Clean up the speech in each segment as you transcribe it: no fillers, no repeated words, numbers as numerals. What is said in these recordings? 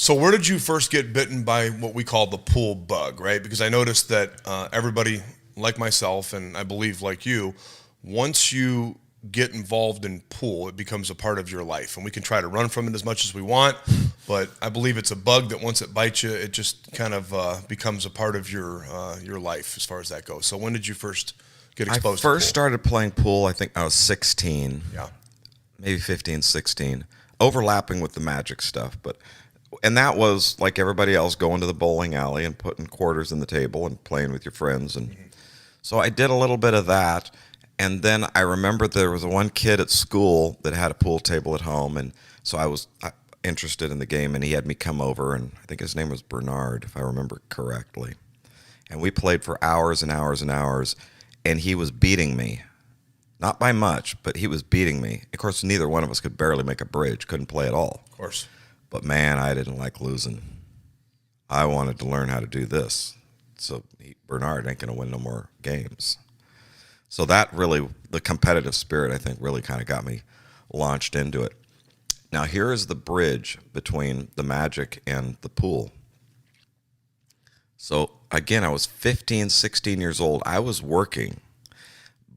So where did you first get bitten by what we call the pool bug, right? Because I noticed that everybody, like myself, and I believe like you, once you get involved in pool, it becomes a part of your life. And we can try to run from it as much as we want, but I believe it's a bug that once it bites you, it just kind of becomes a part of your life as far as that goes. So when did you first get exposed to pool? I first started playing pool, I think I was 16. Yeah. Maybe 15, 16. Overlapping with the magic stuff, and that was like everybody else, going to the bowling alley and putting quarters in the table and playing with your friends. And so I did a little bit of that. And then I remember there was one kid at school that had a pool table at home. And so I was interested in the game, and he had me come over, and I think his name was Bernard, if I remember correctly. And we played for hours and hours and hours, and he was beating me. Not by much, but he was beating me. Of course, neither one of us could barely make a bridge, couldn't play at all. Of course. But man, I didn't like losing. I wanted to learn how to do this. So Bernard ain't going to win no more games. So that really, the competitive spirit, I think, really kind of got me launched into it. Now, here is the bridge between the magic and the pool. So again, I was 15, 16 years old. I was working,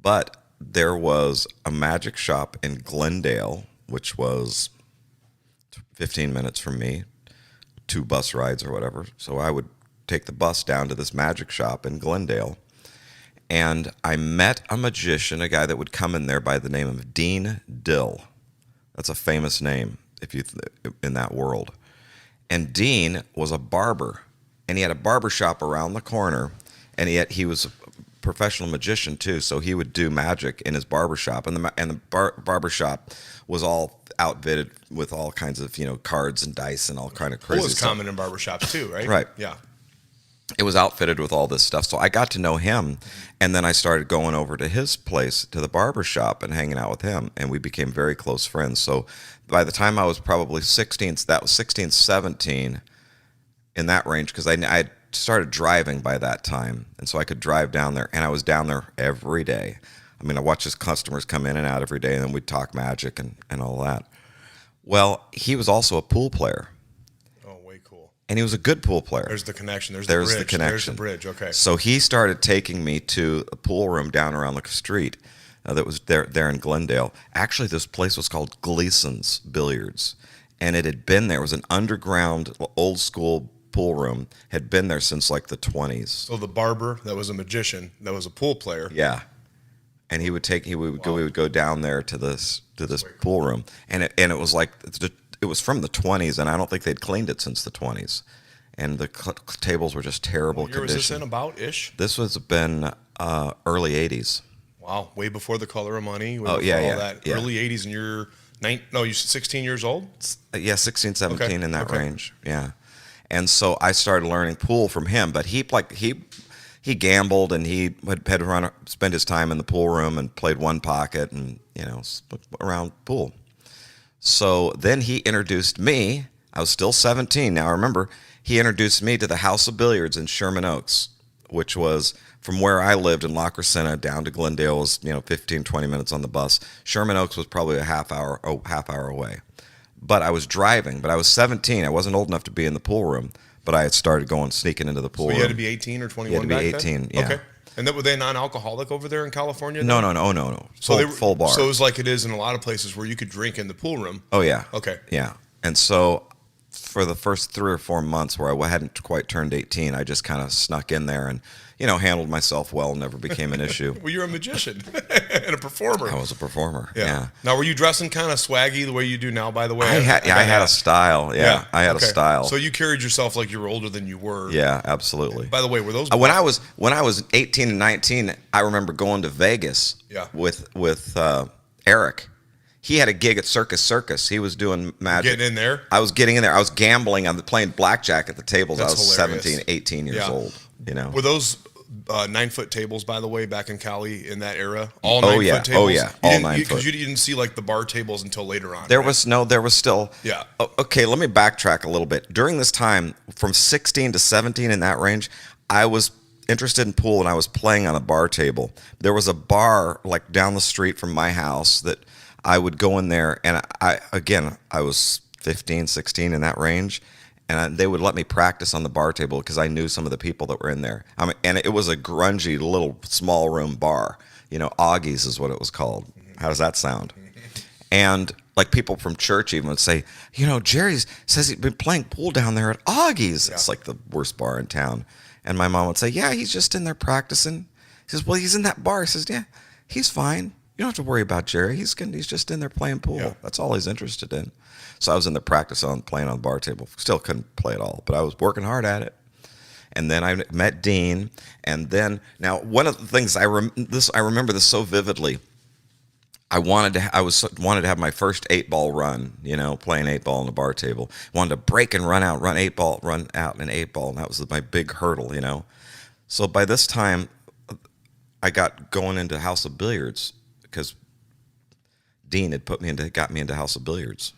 but there was a magic shop in Glendale, which was 15 minutes from me, 2 bus rides or whatever. So I would take the bus down to this magic shop in Glendale, and I met a magician, a guy that would come in there by the name of Dean Dill. That's a famous name if you in that world. And Dean was a barber, and he had a barber shop around the corner, and yet he was a professional magician too, so he would do magic in his barber shop, and the barber shop was all outfitted with all kinds of cards and dice and all kind of crazy Pool is stuff. common in barbershops too, right? Right. Yeah. It was outfitted with all this stuff, so I got to know him, and then I started going over to his place, to the barber shop, and hanging out with him, and we became very close friends. So by the time I was probably 16, that was 16, 17, in that range, because I started driving by that time, and so I could drive down there, and I was down there every day. I mean, I watched his customers come in and out every day, and then we'd talk magic and all that. Well, he was also a pool player. Oh, way cool. And he was a good pool player. There's the connection. There's the bridge. connection. There's the bridge. Okay. So he started taking me to a pool room down around the street that was there in Glendale. Actually, this place was called Gleason's Billiards, and it had been there. It was an underground, old school pool room, had been there since like the 20s. So the barber that was a magician, that was a pool player. Yeah. And we would go down there to this pool room, and it was like it was from the 20s, and I don't think they'd cleaned it since the 20s, and the tables were just terrible What year condition. was this in about-ish? This was been early 80s. Wow, way before the color of money. Oh, yeah, all yeah, that. yeah. Early 80s, and you're you said 16 years old? Yeah, 16, 17 Okay, in that okay. range. Yeah, and so I started learning pool from him, but he gambled, and he had spend his time in the pool room and played one pocket and around pool. So then he introduced me. I was still 17 now. Remember, he introduced me to the House of Billiards in Sherman Oaks, which was from where I lived in La Crescenta down to Glendale was 15, 20 minutes on the bus. Sherman Oaks was probably a half hour away. But I was driving. But I was 17. I wasn't old enough to be in the pool room. But I had started sneaking into the pool room. So you had to be 18 or 21 You had to be back 18, then? yeah. Okay. And were they non-alcoholic over there in California? No. So they were, Full bar. So it was like it is in a lot of places where you could drink in the pool room. Oh, yeah. Okay. Yeah. And so for the first 3 or 4 months where I hadn't quite turned 18, I just kind of snuck in there and, handled myself well, never became an issue. Well, you're a magician and a performer. I was a performer, yeah. Now, were you dressing kind of swaggy the way you do now, by the way? I had a style, yeah. I had a style. So you carried yourself like you were older than you were. Yeah, absolutely. By the way, were those... When I was 18 and 19, I remember going to Vegas with Eric. He had a gig at Circus. He was doing magic. Getting in there? I was getting in there. I was gambling. I was playing blackjack at the tables. That's I was hilarious. 17, 18 years old. Were those 9-foot tables, by the way, back in Cali in that era? All Oh, 9-foot yeah. tables? Oh, yeah. All 9 foot. Because you didn't see like the bar tables until later on. There right? was still. Yeah. Okay, let me backtrack a little bit. During this time, from 16 to 17 in that range, I was interested in pool, and I was playing on a bar table. There was a bar like down the street from my house that I would go in there, and I was 15, 16 in that range, and they would let me practice on the bar table because I knew some of the people that were in there. I mean, and it was a grungy little small room bar. Augie's is what it was called. How does that sound? And like people from church even would say, Jerry says he's been playing pool down there at Augie's. Yeah. It's like the worst bar in town. And my mom would say, yeah, he's just in there practicing. He says, well, he's in that bar. He says, yeah, he's fine. You don't have to worry about Jerry. He's just in there playing pool. Yeah. That's all he's interested in. So I was in there playing on the bar table. Still couldn't play at all, but I was working hard at it. And then I met Dean. And then, now one of the things I remember this so vividly. I wanted to have my first 8-ball run, playing 8-ball on the bar table. Wanted to break and run out, run out in 8-ball, and that was my big hurdle, So by this time, I got going into House of Billiards because Dean had got me into House of Billiards.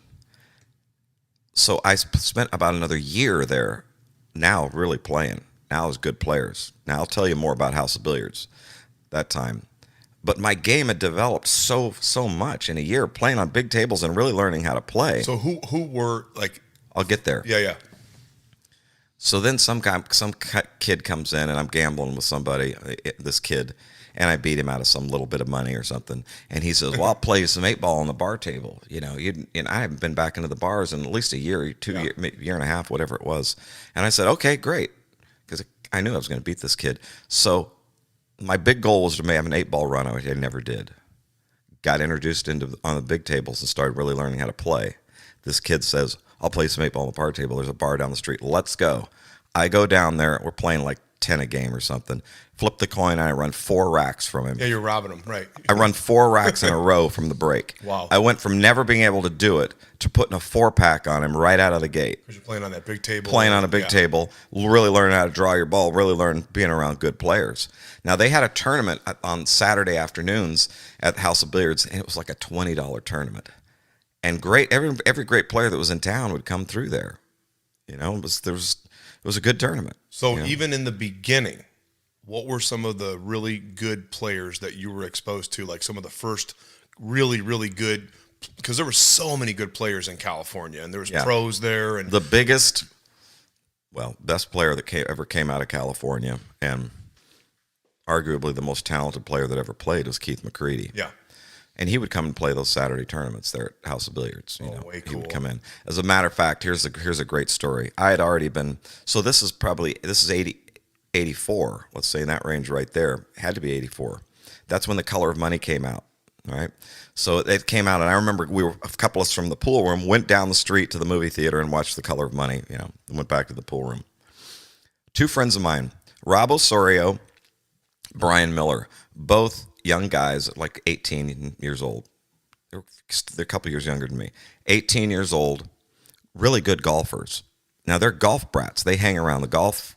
So I spent about another year there. Now really playing. Now as good players. Now I'll tell you more about House of Billiards that time. But my game had developed so much in a year, playing on big tables and really learning how to play. So who were like? I'll get there. Yeah. So then some kid comes in, and I'm gambling with somebody, this kid, and I beat him out of some little bit of money or something. And he says, well, I'll play you some 8-ball on the bar table. I haven't been back into the bars in at least a year, year and a half, whatever it was. And I said, okay, great, because I knew I was going to beat this kid. So my big goal was to have an 8-ball run, which I never did. Got introduced on the big tables and started really learning how to play. This kid says, I'll play some 8-ball on the bar table. There's a bar down the street. Let's go. I go down there. We're playing like 10 a game or something. Flip the coin, and I run 4 racks from him. Yeah, you're robbing him, right. I run 4 racks in a row from the break. Wow. I went from never being able to do it to putting a 4-pack on him right out of the gate. Because you're playing on that big table. Playing on a big table, really learning how to draw your ball, really learn being around good players. Now, they had a tournament on Saturday afternoons at House of Billiards, and it was like a $20 tournament. And every great player that was in town would come through there. It was a good tournament. So even in the beginning, what were some of the really good players that you were exposed to? Like some of the first really, really good, because there were so many good players in California, and there was pros there. And the best player that ever came out of California, and arguably the most talented player that ever played, was Keith McCready. Yeah. And he would come and play those Saturday tournaments there at House of Billiards. Way cool. He would come in. As a matter of fact, here's a great story. I had already been. So this is 84. Let's say in that range right there. Had to be 84. That's when The Color of Money came out. Right. So it came out, and I remember a couple of us from the pool room went down the street to the movie theater and watched The Color of Money. And went back to the pool room. 2 friends of mine, Rob Osorio, Brian Miller, both young guys, like 18 years old. They're a couple years younger than me. 18 years old, really good golfers. Now, they're golf brats. They hang around the golf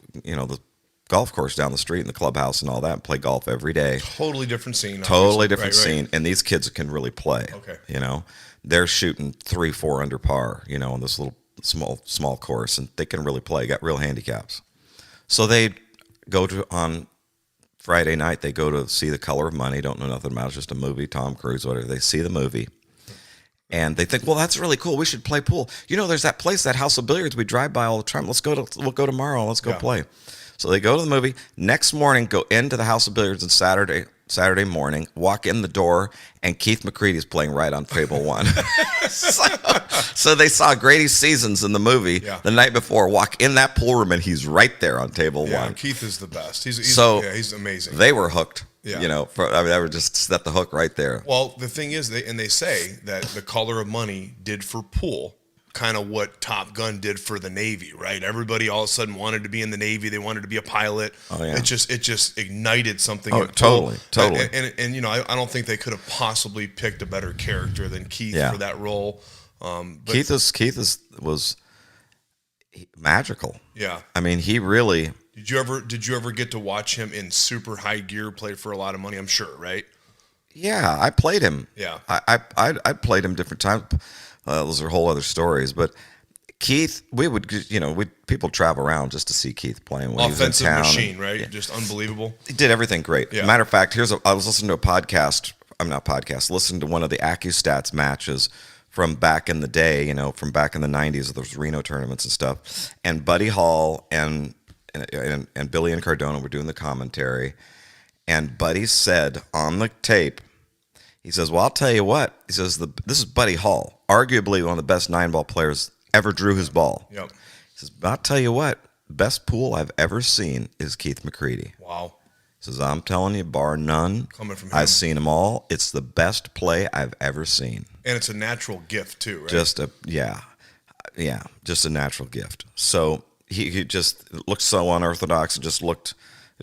course down the street in the clubhouse and all that, and play golf every day. Totally different scene. Totally different scene. And these kids can really play. Okay. They're shooting 3-4 under par, on this little small course, and they can really play, got real handicaps. So they go on Friday night, they go to see The Color of Money, don't know nothing about it, it's just a movie, Tom Cruise, whatever. They see the movie, and they think, well, that's really cool. We should play pool. There's that place, that House of Billiards we drive by all the time. We'll go tomorrow. Let's go play. So they go to the movie. Next morning, go into the House of Billiards on Saturday morning, walk in the door, and Keith McCready is playing right on table 1. So they saw Grady's Seasons in the movie the night before, walk in that pool room, and he's right there on table 1. Keith is the best. He's amazing. They were hooked. Yeah. They were just set the hook right there. Well, the thing is, they say that The Color of Money did for pool kind of what Top Gun did for the Navy, right? Everybody all of a sudden wanted to be in the Navy. They wanted to be a pilot. Oh, yeah. It just ignited something. Oh, totally. And I don't think they could have possibly picked a better character than Keith for that role. Keith was magical. Yeah. I mean, he really. Did you ever get to watch him in super high gear play for a lot of money? I'm sure, right? Yeah, I played him. Yeah. I played him different times. Those are whole other stories, but Keith, people travel around just to see Keith playing when he was in town. Offensive machine, right? Yeah. Just unbelievable. He did everything great. Yeah. Matter of fact, I was listening to a podcast. Listening to one of the AccuStats matches from back in the day, from back in the 90s, those Reno tournaments and stuff. And Buddy Hall and Billy and Cardona were doing the commentary. And Buddy said on the tape, he says, well, I'll tell you what. He says, this is Buddy Hall, arguably one of the best 9-ball players ever drew his ball. Yep. He says, but I'll tell you what, best pool I've ever seen is Keith McCready. Wow. He says, I'm telling you, bar none. Coming from him. I've seen them all. It's the best play I've ever seen. And it's a natural gift too, right? Just a natural gift. So he just looked so unorthodox and just looked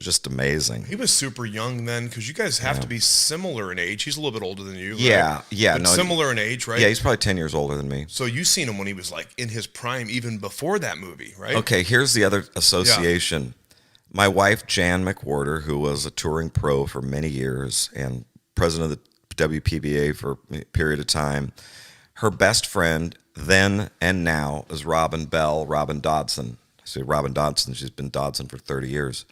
just amazing. He was super young then, because you guys have to be similar in age. He's a little bit older than you. Yeah, right? But similar in age, right? Yeah, he's probably 10 years older than me. So you seen him when he was like in his prime, even before that movie, right? Okay, here's the other association. Yeah. My wife, Jan McWorter, who was a touring pro for many years and president of the WPBA for a period of time, her best friend then and now is Robin Dodson. I say Robin Dodson. She's been Dodson for 30 years.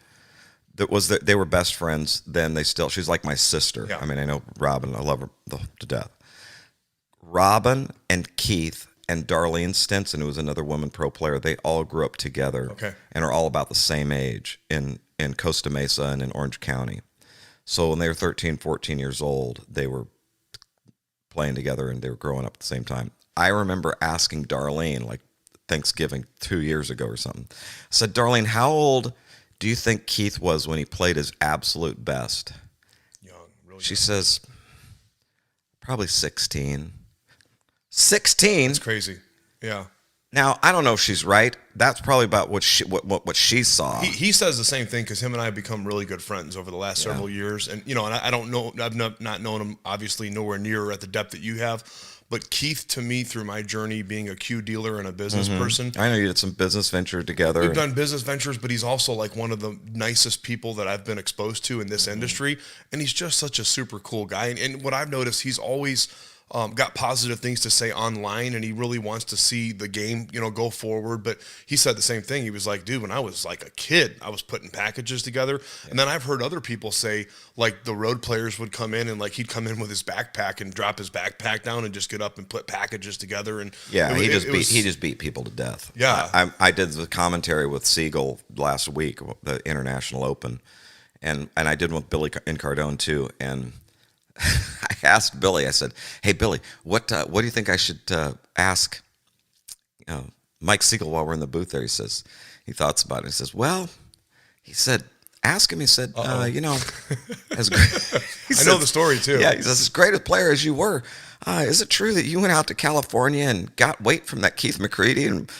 They were best friends then. She's like my sister. Yeah. I mean, I know Robin. I love her to death. Robin and Keith and Darlene Stinson, who was another woman pro player, they all grew up together and are all about the same age in Costa Mesa and in Orange County. So when they were 13, 14 years old, they were playing together and they were growing up at the same time. I remember asking Darlene, like Thanksgiving 2 years ago or something. I said, Darlene, how old do you think Keith was when he played his absolute best? Young, really She young. says, probably 16. 16? That's crazy. Yeah. Now, I don't know if she's right. That's probably about what she saw. He says the same thing, because him and I have become really good friends over the last several years. And, and I don't know, I've not known him, obviously, nowhere near at the depth that you have. But Keith, to me, through my journey being a Q dealer and a business person. I know you did some business venture together. We've done business ventures, but he's also like one of the nicest people that I've been exposed to in this industry. And he's just such a super cool guy. And what I've noticed, he's always got positive things to say online, and he really wants to see the game, go forward. But he said the same thing. He was like, dude, when I was like a kid, I was putting packages together. And then I've heard other people say, like, the road players would come in and like he'd come in with his backpack and drop his backpack down and just get up and put packages together. And he just beat people to death. Yeah. I did the commentary with Siegel last week, the International Open, and I did one with Billy and Cardone too. And I asked Billy, I said, hey, Billy, what do you think I should ask Mike Siegel while we're in the booth there? He says, he thoughts about it. He says, well, he said, ask him. He said, as great, I know the story too. Yeah, he says, as great a player as you were, is it true that you went out to California and got weight from that Keith McCready and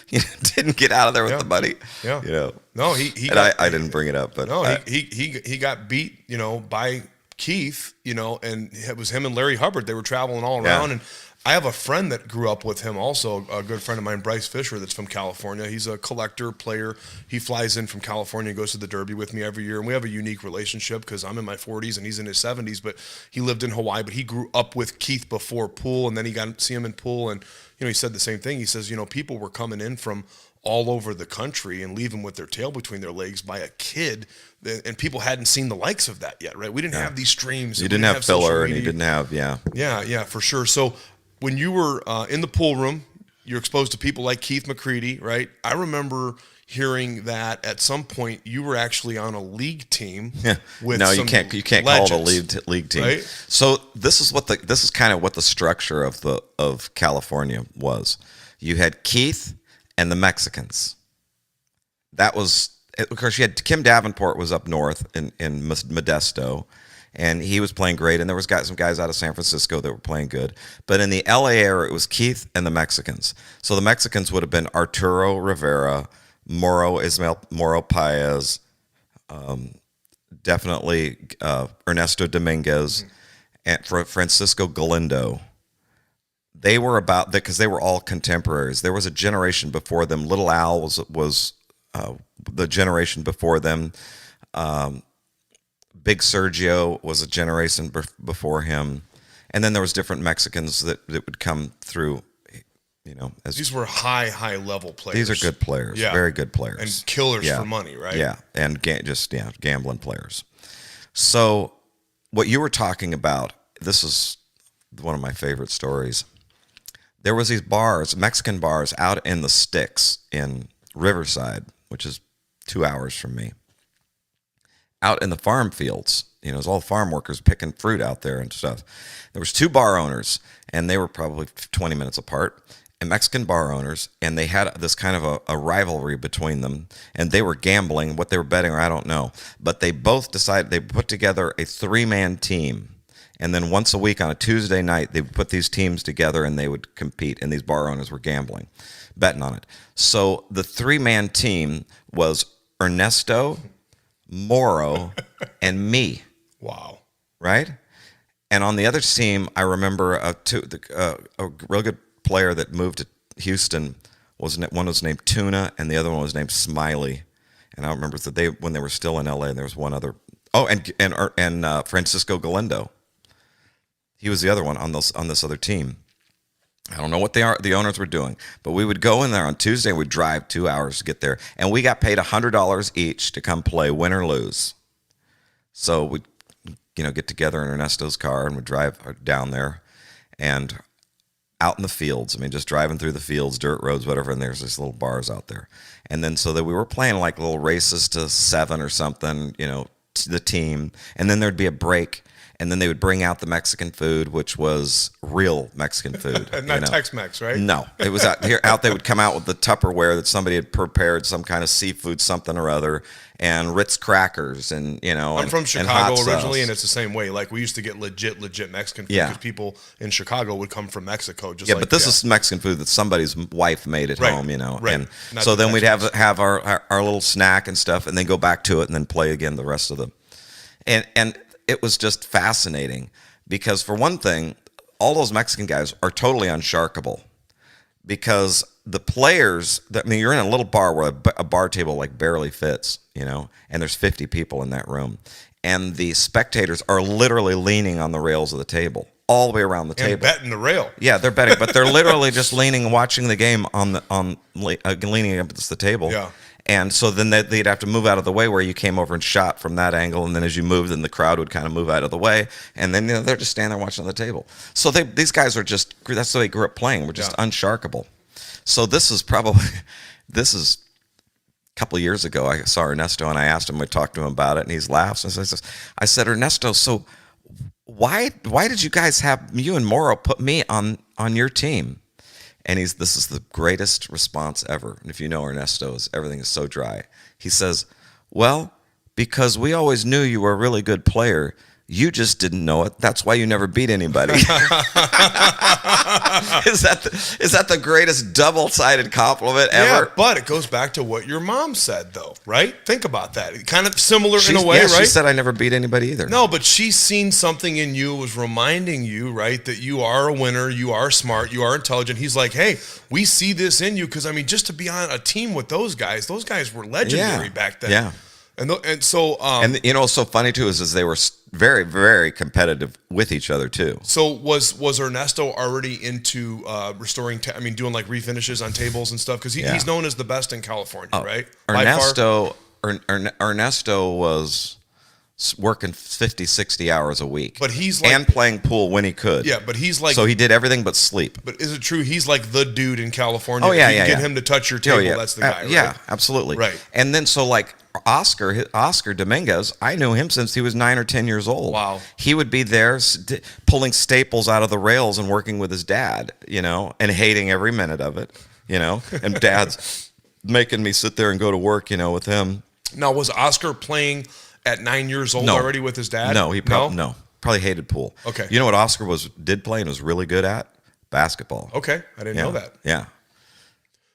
didn't get out of there with the buddy? Yeah. No, I didn't bring it up, but no, he got beat, by Keith, and it was him and Larry Hubbard. They were traveling all around, and I have a friend that grew up with him also, a good friend of mine, Bryce Fisher, that's from California. He's a collector player. He flies in from California and goes to the Derby with me every year, and we have a unique relationship because I'm in my 40s and he's in his 70s, but he lived in Hawaii, but he grew up with Keith before pool, and then he got to see him in pool, and he said the same thing. He says, people were coming in from all over the country and leaving with their tail between their legs by a kid, and people hadn't seen the likes of that yet, right? We didn't have these streams. You didn't have filler, and you didn't have, Yeah, for sure. So when you were in the pool room, you're exposed to people like Keith McCready, right? I remember hearing that at some point you were actually on a league team. With no, some you can't legends, call it a league team. Right? So this is kind of what the structure of California was. You had Keith and the Mexicans. That was, of course, you had Kim Davenport was up north in Modesto, and he was playing great. And there was some guys out of San Francisco that were playing good. But in the LA area, it was Keith and the Mexicans. So the Mexicans would have been Arturo Rivera, Moro Paez, definitely Ernesto Dominguez, and Francisco Galindo. They were about that because they were all contemporaries. There was a generation before them. Little Al was the generation before them. Big Sergio was a generation before him, and then there was different Mexicans that would come through. As these were high level players. These are good players, very good players, and killers for money, right? Yeah, and gambling players. So, what you were talking about, this is one of my favorite stories. there was these bars, Mexican bars, out in the sticks in Riverside, which is 2 hours from me. Out in the farm fields, it was all farm workers picking fruit out there and stuff. There was 2 bar owners, and they were probably 20 minutes apart, and Mexican bar owners, and they had this kind of a rivalry between them, and they were gambling. What they were betting, I don't know, but they both decided, they put together a 3-man team. And then once a week on a Tuesday night, they would put these teams together and they would compete. And these bar owners were gambling, betting on it. So the 3-man team was Ernesto, Moro, and me. Wow. Right? And on the other team, I remember a real good player that moved to Houston. One was named Tuna, and the other one was named Smiley. And I remember that when they were still in LA, there was one other. Oh, and Francisco Galindo. He was the other one on this other team. I don't know what the owners were doing, but we would go in there on Tuesday and we'd drive 2 hours to get there. And we got paid $100 each to come play, win or lose. So we'd get together in Ernesto's car and we'd drive down there and out in the fields. I mean, just driving through the fields, dirt roads, whatever, and there's these little bars out there. And then so that we were playing like little races to 7 or something, to the team. And then there'd be a break. And then they would bring out the Mexican food, which was real Mexican food. Not Tex-Mex, right? No. It was out they would come out with the Tupperware that somebody had prepared, some kind of seafood, something or other, and Ritz crackers, and I'm from Chicago originally, and it's the same way. Like, we used to get legit Mexican food because people in Chicago would come from Mexico. But this is Mexican food that somebody's wife made at home, Right. And so then we'd have our little snack and stuff, and then go back to it, and then play again the rest of them. And it was just fascinating because, for one thing, all those Mexican guys are totally unsharkable because the players, you're in a little bar where a bar table like barely fits, and there's 50 people in that room. And the spectators are literally leaning on the rails of the table all the way around the table. Betting the rail. Yeah, they're betting, but they're literally just leaning and watching the game leaning against the table. Yeah. And so then they'd have to move out of the way where you came over and shot from that angle. And then as you moved, then the crowd would kind of move out of the way. And then they're just standing there watching the table. So these guys are that's the way they grew up playing. We're just unsharkable. So this is a couple of years ago. I saw Ernesto and I asked him, we talked to him about it, and he laughs. And I said, Ernesto, so why did you guys have you and Moro put me on your team? And this is the greatest response ever. And if you know Ernesto, everything is so dry. He says, well, because we always knew you were a really good player. You just didn't know it. That's why you never beat anybody. Is that the greatest double-sided compliment ever? Yeah, but it goes back to what your mom said, though, right? Think about that. Kind of similar in a way, right? She said I never beat anybody either. No, but she's seen something in you, was reminding you, right, that you are a winner, you are smart, you are intelligent. He's like, hey, we see this in you because, just to be on a team with those guys were legendary back then. Yeah. And so what's so funny too is they were very, very competitive with each other too. So was Ernesto already into restoring? Doing like refinishes on tables and stuff because he's known as the best in California, right? Ernesto was working 50, 60 hours a week, but he's and playing pool when he could. Yeah, but he's like, so he did everything but sleep. But is it true he's like the dude in California? Oh yeah, if you get him to touch your table, that's the guy. Right? Yeah, absolutely. Right. And then so like Oscar Dominguez, I knew him since he was 9 or 10 years old. Wow. He would be there pulling staples out of the rails and working with his dad, and hating every minute of it, and dad's making me sit there and go to work, with him. Now, was Oscar playing at 9 years old already with his dad? No, he probably hated pool. Okay. You know what Oscar did play and was really good at? Basketball. Okay, I didn't know that. Yeah.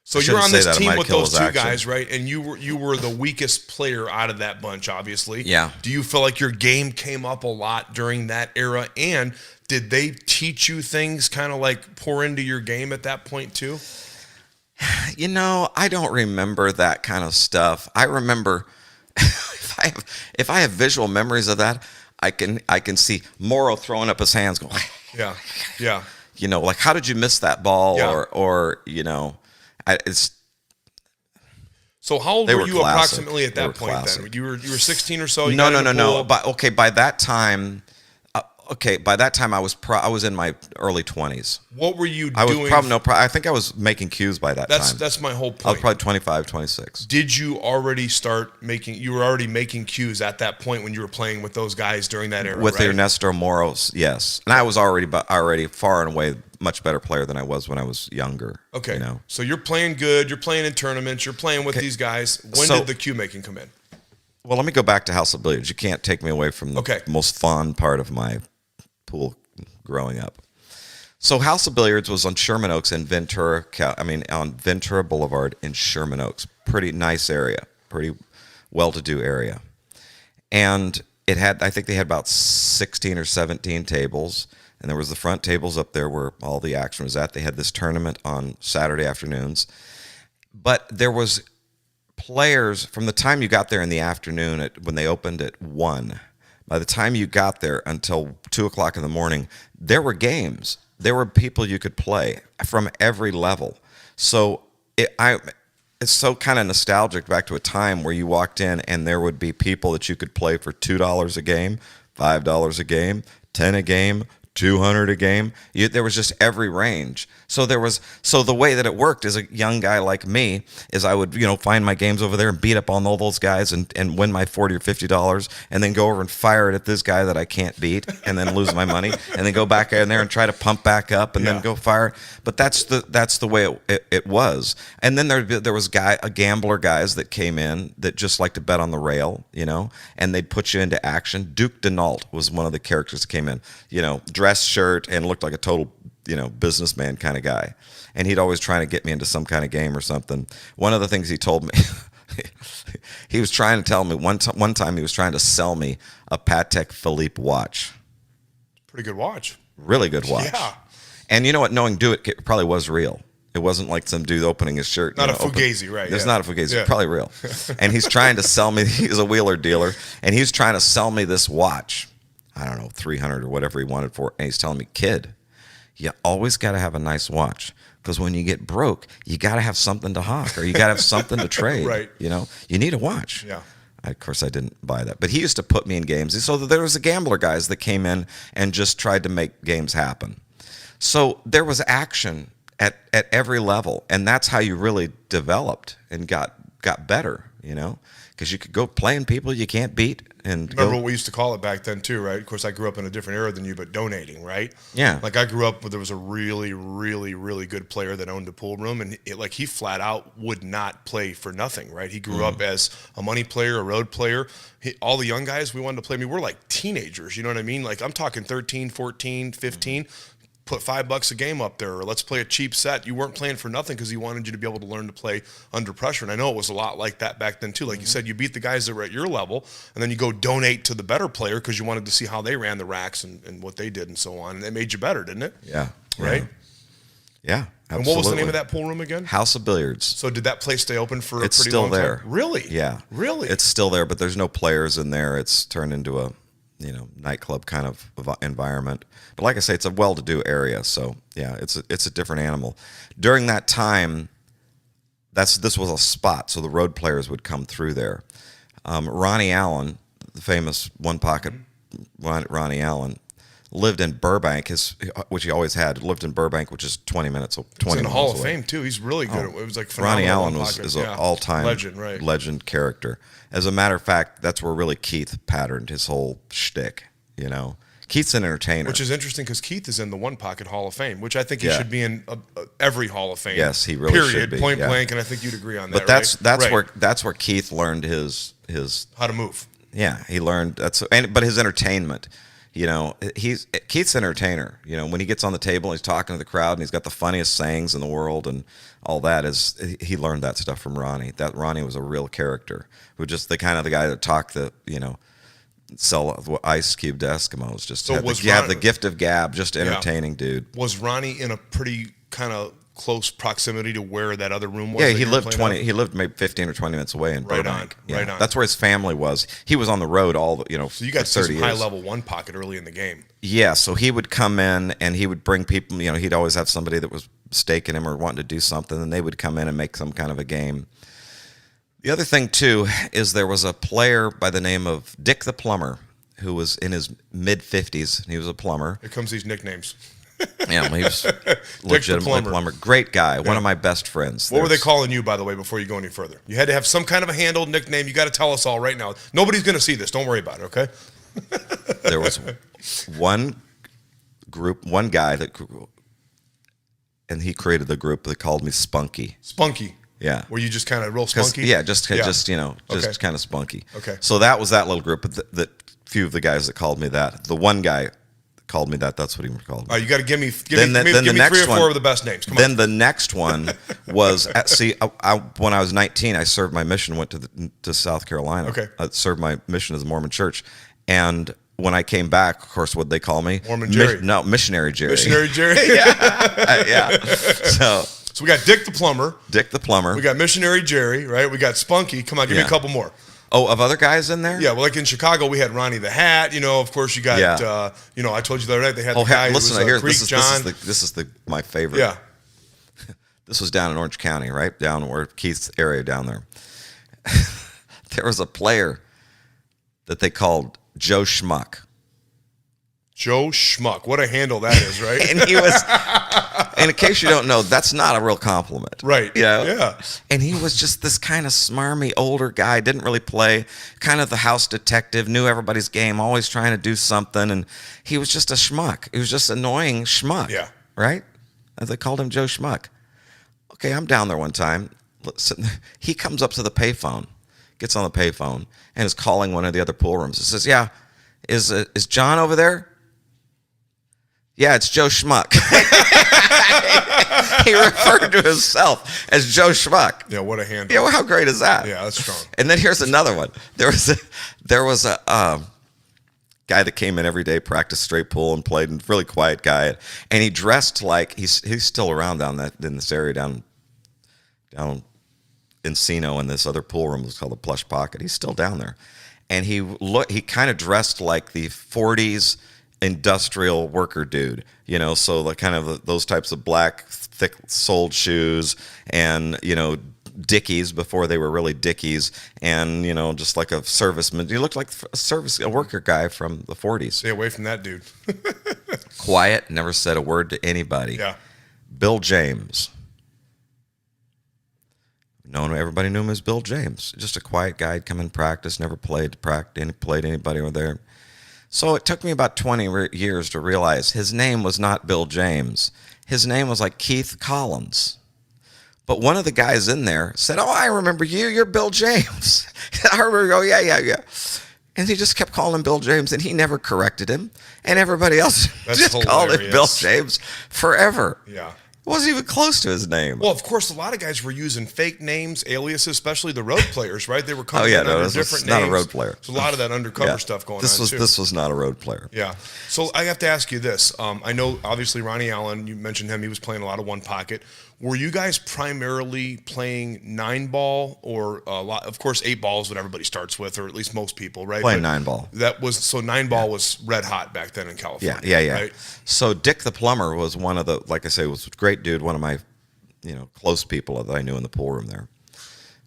So you're on this team with those two guys, right? And you were the weakest player out of that bunch, obviously. Yeah. Do you feel like your game came up a lot during that era? And did they teach you things, kind of like pour into your game at that point too? I don't remember that kind of stuff. I remember if I have visual memories of that, I can see Moro throwing up his hands, going, yeah. Like, how did you miss that ball? Yeah. Or it's. So how old were you classic. Approximately at that point? Classic. Then you were 16 or so. No. By that time, okay, by that time I was in my early 20s. What were you I was doing? probably I think I was making cues by that time. That's my whole I was point. probably 25, 26. Did you already start making? You were already making cues at that point when you were playing with those guys during that era, With right? Ernesto Moros, yes. And I was already far and away much better player than I was when I was younger. Okay. You know? So you're playing good. You're playing in tournaments. You're playing with these guys. When So- did the cue making come in? Well, let me go back to House of Billiards. You can't take me away from the most fun part of my pool growing up. So House of Billiards was on Sherman Oaks in on Ventura Boulevard in Sherman Oaks. Pretty nice area, pretty well-to-do area. And I think they had about 16 or 17 tables, and there was the front tables up there where all the action was at. They had this tournament on Saturday afternoons. But there was players from the time you got there in the afternoon when they opened at 1. By the time you got there until 2 o'clock in the morning, there were games. There were people you could play from every level. So it's so kind of nostalgic back to a time where you walked in and there would be people that you could play for $2 a game, $5 a game, $10 a game, $200 a game. There was just every range. So the way that it worked as a young guy like me is I would, find my games over there and beat up on all those guys and win my $40 or $50 and then go over and fire it at this guy that I can't beat and then lose my money and then go back in there and try to pump back up and then go fire. But that's the way it was. And then there was gambler guys that came in that just like to bet on the rail, and they'd put you into action. Duke Denault was one of the characters that came in, dress shirt and looked like a total businessman kind of guy. And he'd always try to get me into some kind of game or something. One of the things he told me, he was trying to tell me, one time he was trying to sell me a Patek Philippe watch. Pretty good watch. Really good watch. Yeah. And you know what? Knowing it probably was real. It wasn't like some dude opening his shirt. Not a Fugazi, right? It's not a Fugazi. It's probably real. And he's trying to sell me, he's a wheeler dealer, and he's trying to sell me this watch. I don't know, 300 or whatever he wanted for it. And he's telling me, kid, you always got to have a nice watch because when you get broke, you got to have something to hawk or you got to have something to trade. Right. You need a watch. Yeah. Of course, I didn't buy that. But he used to put me in games. So there was the gambler guys that came in and just tried to make games happen. So there was action at every level. And that's how you really developed and got better, because you could go playing people you can't beat. And remember what we used to call it back then too, right? Of course, I grew up in a different era than you, but donating, right? Yeah. Like I grew up where there was a really, really, really good player that owned a pool room, and he flat out would not play for nothing, right? He grew up as a money player, a road player. All the young guys we wanted to play, we're like teenagers, you know what I mean? Like I'm talking 13, 14, 15. Put $5 a game up there, or let's play a cheap set. You weren't playing for nothing because he wanted you to be able to learn to play under pressure. And I know it was a lot like that back then too. Like you said, you beat the guys that were at your level, and then you go donate to the better player because you wanted to see how they ran the racks and what they did and so on. And it made you better, didn't it? Yeah. Right? Yeah, absolutely. And what was the name of that pool room again? House of Billiards. So did that place stay open for It's a pretty still long there. time? Really? Yeah. Really? It's still there, but there's no players in there. It's turned into a nightclub kind of environment. But like I say, it's a well-to-do area, so yeah, it's a different animal. During that time, this was a spot, so the road players would come through there. Ronnie Allen, the famous one pocket Ronnie Allen, lived in Burbank, which he always had. Lived in Burbank, which is 20 minutes. 20 He's in the miles Hall of away. Fame too. He's really good. It was like phenomenal. Ronnie Allen is an all-time legend character. As a matter of fact, that's where really Keith patterned his whole shtick. Keith's an entertainer, which is interesting because Keith is in the One Pocket Hall of Fame, which I think he should be in every Hall of Fame. Yes, he really should be. Point blank, and I think you'd agree on that. But that's where Keith learned his how to move. Yeah, he learned but his entertainment. Keith's an entertainer. When he gets on the table and he's talking to the crowd and he's got the funniest sayings in the world and all that he learned that stuff from Ronnie. That Ronnie was a real character who just the kind of the guy that talked sell ice cube to Eskimos. Just have the gift of gab, just entertaining dude. Was Ronnie in a pretty kind of close proximity to where that other room was? Yeah, he lived maybe 15 or 20 minutes away in Burbank. Right on. That's where his family was. He was on the road So you got some high level One Pocket early in the game. Yeah, so he would come in and he would bring people, he'd always have somebody that was staking him or wanting to do something, and they would come in and make some kind of a game. The other thing, too, is there was a player by the name of Dick the Plumber, who was in his mid-50s. He was a plumber. Here comes these nicknames. Yeah, he was legitimately plumber. Great guy, one of my best friends. What were they calling you, by the way, before you go any further? You had to have some kind of a handle, nickname. You got to tell us all right now. Nobody's going to see this. Don't worry about it, okay? There was one guy and he created the group that called me Spunky. Spunky. Yeah. Were you just kind of real spunky? Yeah, just kind of spunky. Okay. So that was that little group. But the few of the guys that called me that. The one guy called me that. That's what he called me. All right, you got to give me the 3 or 4 of the best names. Come on. The next one was when I was 19, I served my mission. Went to South Carolina. Okay. I served my mission as a Mormon church, and when I came back, of course, what'd they call me? Mormon Jerry. Missionary Jerry. Missionary Jerry. Yeah. So we got Dick the plumber. We got Missionary Jerry, right? We got Spunky. Come on, give me a couple more. Oh, of other guys in there? Yeah, well, like in Chicago, we had Ronnie the Hat. Of course, you got, I told you the other night they had the guy listen, who was Greek John. This is my favorite. Yeah. This was down in Orange County, right? Down where Keith's area down there. There was a player that they called Joe Schmuck. Joe Schmuck. What a handle that is, right? And he was, and in case you don't know, that's not a real compliment. Right. Yeah. And he was just this kind of smarmy older guy, didn't really play, kind of the house detective, knew everybody's game, always trying to do something. And he was just a schmuck. He was just annoying schmuck. Yeah. Right? As they called him Joe Schmuck. Okay, I'm down there one time. Listen, he comes up to the payphone, gets on the payphone, and is calling one of the other pool rooms. He says, yeah, is John over there? Yeah, it's Joe Schmuck. He referred to himself as Joe Schmuck. Yeah, what a handle. Yeah, well, how great is that? Yeah, that's strong. And then here's another one. There was a guy that came in every day, practiced straight pool, and played, and really quiet guy. And he dressed like he's still around in this area down Encino, in this other pool room that's called the Plush Pocket. He's still down there, and he kind of dressed like the 40s industrial worker dude, so like kind of those types of black thick-soled shoes, and Dickies before they were really Dickies, and just like a serviceman. He looked like a worker guy from the 40s. Stay away from that dude. Quiet, never said a word to anybody. Yeah. Bill James. Everybody knew him as Bill James. Just a quiet guy. He'd come in practice, never played anybody over there. So it took me about 20 years to realize his name was not Bill James. His name was like Keith Collins. But one of the guys in there said, oh, I remember you. You're Bill James. I remember, oh, yeah. And he just kept calling him Bill James, and he never corrected him. And everybody else called him Bill James forever. Yeah. It wasn't even close to his name. Well, of course, a lot of guys were using fake names, aliases, especially the road players, right? They were coming in under different names. Not a road player. There's a lot of that undercover stuff going on, too. This was not a road player. Yeah. So I have to ask you this. I know, obviously, Ronnie Allen, you mentioned him. He was playing a lot of one pocket. Were you guys primarily playing 9-ball or a lot? Of course, 8-ball is what everybody starts with, or at least most people, right? Playing 9-ball. So 9-ball was red hot back then in California. Yeah. Right? So Dick the plumber was one of the, like I say, was a great dude, one of my close people that I knew in the pool room there.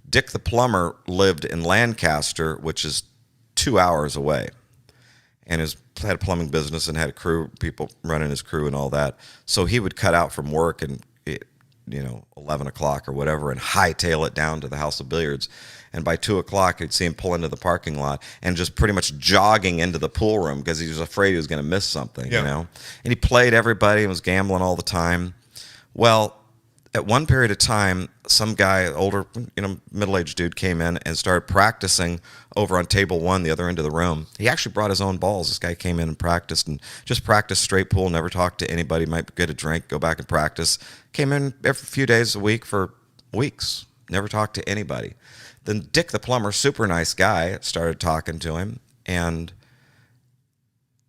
Dick the plumber lived in Lancaster, which is 2 hours away, and had a plumbing business and had a crew, people running his crew and all that. So he would cut out from work and 11 o'clock or whatever, and hightail it down to the house of billiards. And by 2 o'clock, you'd see him pull into the parking lot and just pretty much jogging into the pool room because he was afraid he was going to miss something, And he played everybody and was gambling all the time. Well, at one period of time, some guy, older, middle-aged dude, came in and started practicing over on table 1, the other end of the room. He actually brought his own balls. This guy came in and just practiced straight pool, never talked to anybody, might get a drink, go back and practice. Came in every few days a week for weeks, never talked to anybody. Then Dick the plumber, super nice guy, started talking to him, and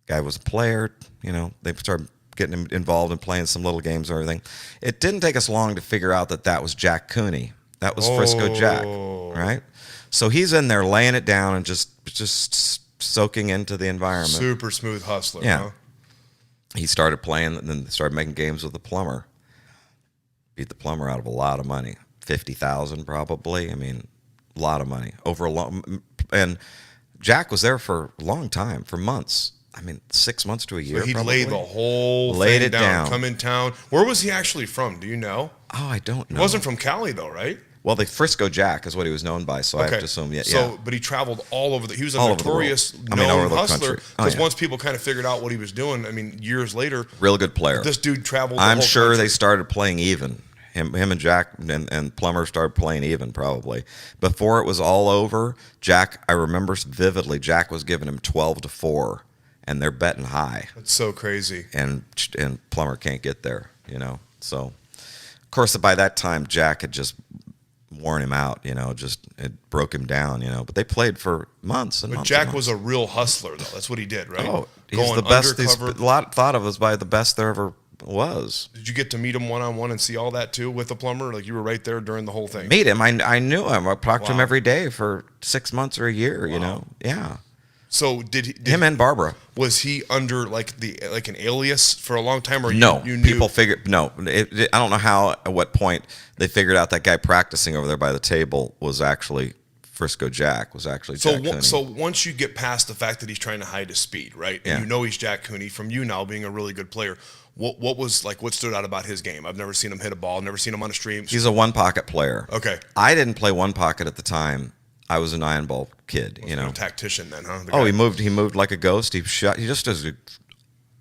guy was a player, they started getting him involved in playing some little games and everything. It didn't take us long to figure out that was Jack Cooney. That was Frisco Jack, right? So he's in there laying it down and just soaking into the environment. Super smooth hustler. Yeah. Huh? He started playing and then started making games with the plumber. Beat the plumber out of a lot of money. $50,000 probably. I mean, a lot of money. And Jack was there for a long time, for months. I mean, 6 months to a year. So he'd probably. lay the whole Laid thing it down. come in town. Where was he actually from? Do you know? Oh, I don't know. He wasn't from Cali though, right? Well, the Frisco Jack is what he was known by, so I have to assume, yeah. So, but he traveled all over. He was a All over the notorious, world. I mean, all known over the hustler. country. Because Yeah. once people kind of figured out what he was doing, I mean, years later, Real good player. this dude traveled. The I'm whole sure country. they started playing even. Him and Jack and Plummer started playing even probably. Before it was all over, Jack, I remember vividly, Jack was giving him 12-4, and they're betting high. That's so crazy. And Plummer can't get there, So, of course, by that time, Jack had just worn him out, just it broke him down, But they played for months and But months. Jack and months. was a real hustler, though. That's what he did, right? Oh, he's Going the best. He's undercover. a lot thought of as by the best there ever was. Did you get to meet him one-on-one and see all that too with the Plumber? Like you were right there during the whole thing. Meet him. I knew him. I talked to him Wow. every day for 6 months or a year. Wow. Yeah. So did Him and Barbara. was he under like an alias for a long time, or No, you knew? people figured. No, I don't know how. At what point they figured out that guy practicing over there by the table was actually Frisco Jack. Was actually Jack Cooney. So once you get past the fact that he's trying to hide his speed, right? And Yeah. you know he's Jack Cooney from you now being a really good player. What was like? What stood out about his game? I've never seen him hit a ball. Never seen him on a stream. He's a one pocket player. Okay. I didn't play one pocket at the time. I was an iron ball kid. A tactician then, huh? The Oh, guy. he moved like a ghost. He shot. He just is a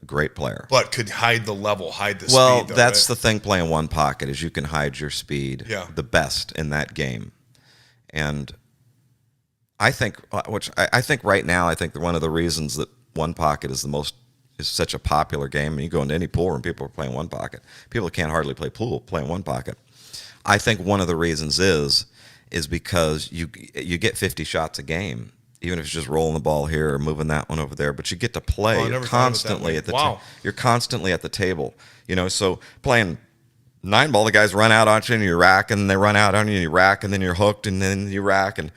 great player. But could hide the level, hide the Well, speed. Though, that's right? the thing playing one pocket is you can hide your speed. Yeah. The best in that game, and I think I think right now I think that one of the reasons that one pocket is such a popular game. And you go into any pool room, people are playing one pocket. People that can't hardly play pool playing one pocket. I think one of the reasons is because you get 50 shots a game, even if it's just rolling the ball here or moving that one over there. But you get to play. Oh, I You're never thought of it that constantly way. at the Wow. you're constantly at the table. So playing 9-ball, the guys run out on you and you rack, and they run out on you and you rack, and then you're hooked, and then you rack, and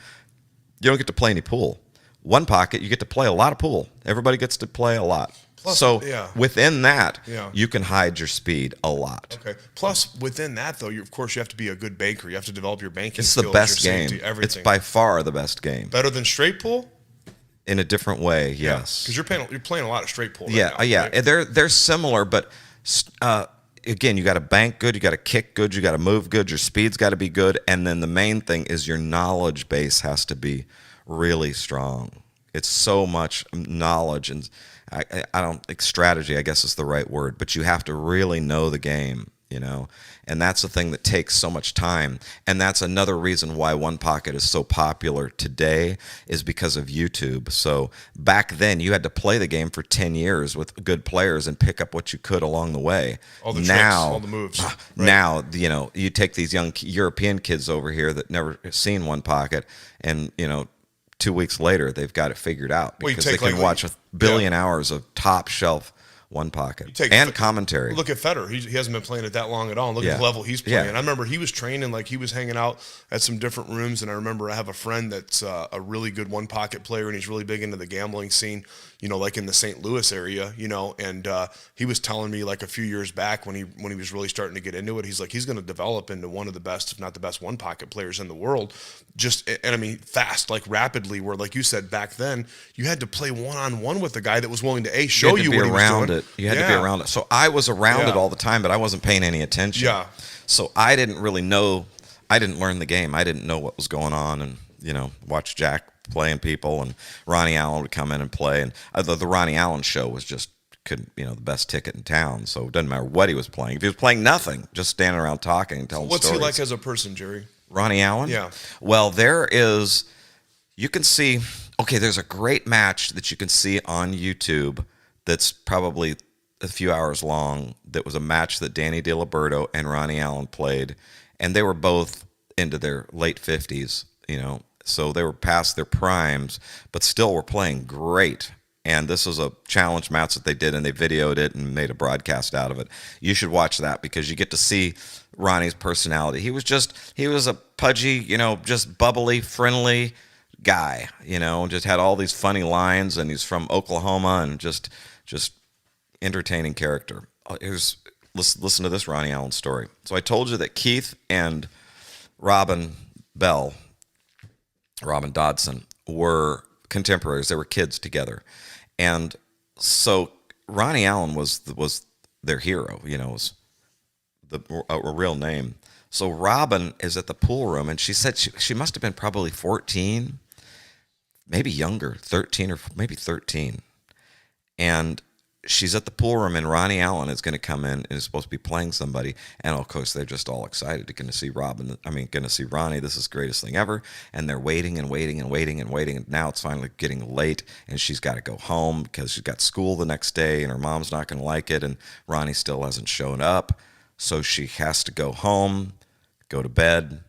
you don't get to play any pool. One pocket, you get to play a lot of pool. Everybody gets to play a lot. Plus, so yeah. within that, Yeah. you can hide your speed a lot. Okay. Plus, within that though, of course you have to be a good banker. You have to develop your banking It's skills, the best your game. safety, everything. It's by far the best game. Better than straight pool. In a different way, yes. Because you're playing a lot of straight pool. Right Yeah, now, yeah. right? They're similar, but again, you got to bank good, you got to kick good, you got to move good, your speed's got to be good, and then the main thing is your knowledge base has to be really strong. It's so much knowledge, and I don't think strategy, I guess is the right word, but you have to really know the game, and that's the thing that takes so much time. And that's another reason why One Pocket is so popular today is because of YouTube. So back then you had to play the game for 10 years with good players and pick up what you could along the way. All the now, tricks, all the moves. Right. Now, you take these young European kids over here that never seen One Pocket, and 2 weeks later they've got it figured out Well, you because they take can watch a billion hours of top shelf One Pocket and commentary. Look at Federer. He hasn't been playing it that long at all. And look at the level he's playing. I remember he was training, like he was hanging out at some different rooms. And I remember I have a friend that's a really good one pocket player, and he's really big into the gambling scene, like in the St. Louis area, and he was telling me like a few years back when he was really starting to get into it, he's like, he's going to develop into one of the best, if not the best one pocket players in the world. And I mean, fast, like rapidly, where like you said back then, you had to play one-on-one with a guy that was willing to show you what he was doing. You had to be around it. So I was around it all the time, but I wasn't paying any attention. Yeah. So I didn't really know. I didn't learn the game. I didn't know what was going on, and watch Jack playing people, and Ronnie Allen would come in and play, and the Ronnie Allen show was just the best ticket in town. So it doesn't matter what he was playing. If he was playing nothing, just standing around talking and telling What's stories. he like as a person, Jerry? Ronnie Allen? Yeah. Well, you can see, there's a great match that you can see on YouTube that's probably a few hours long. That was a match that Danny DiLiberto and Ronnie Allen played, and they were both into their late 50s, so they were past their primes, but still were playing great. And this was a challenge match that they did, and they videoed it and made a broadcast out of it. You should watch that because you get to see Ronnie's personality. He was a pudgy, just bubbly, friendly guy, just had all these funny lines, and he's from Oklahoma, and just entertaining character. Listen to this Ronnie Allen story. So I told you that Keith and Robin Dodson were contemporaries. They were kids together, and so Ronnie Allen was their hero. Was a real name. So Robin is at the pool room, and she said she must have been probably 14, maybe younger, 13 or maybe 13, and she's at the pool room, and Ronnie Allen is going to come in and is supposed to be playing somebody. And of course, they're just all excited to going to see going to see Ronnie. This is the greatest thing ever. And they're waiting and waiting and waiting and waiting. And now it's finally getting late, and she's got to go home because she's got school the next day, and her mom's not going to like it. And Ronnie still hasn't shown up. So she has to go home, go to bed,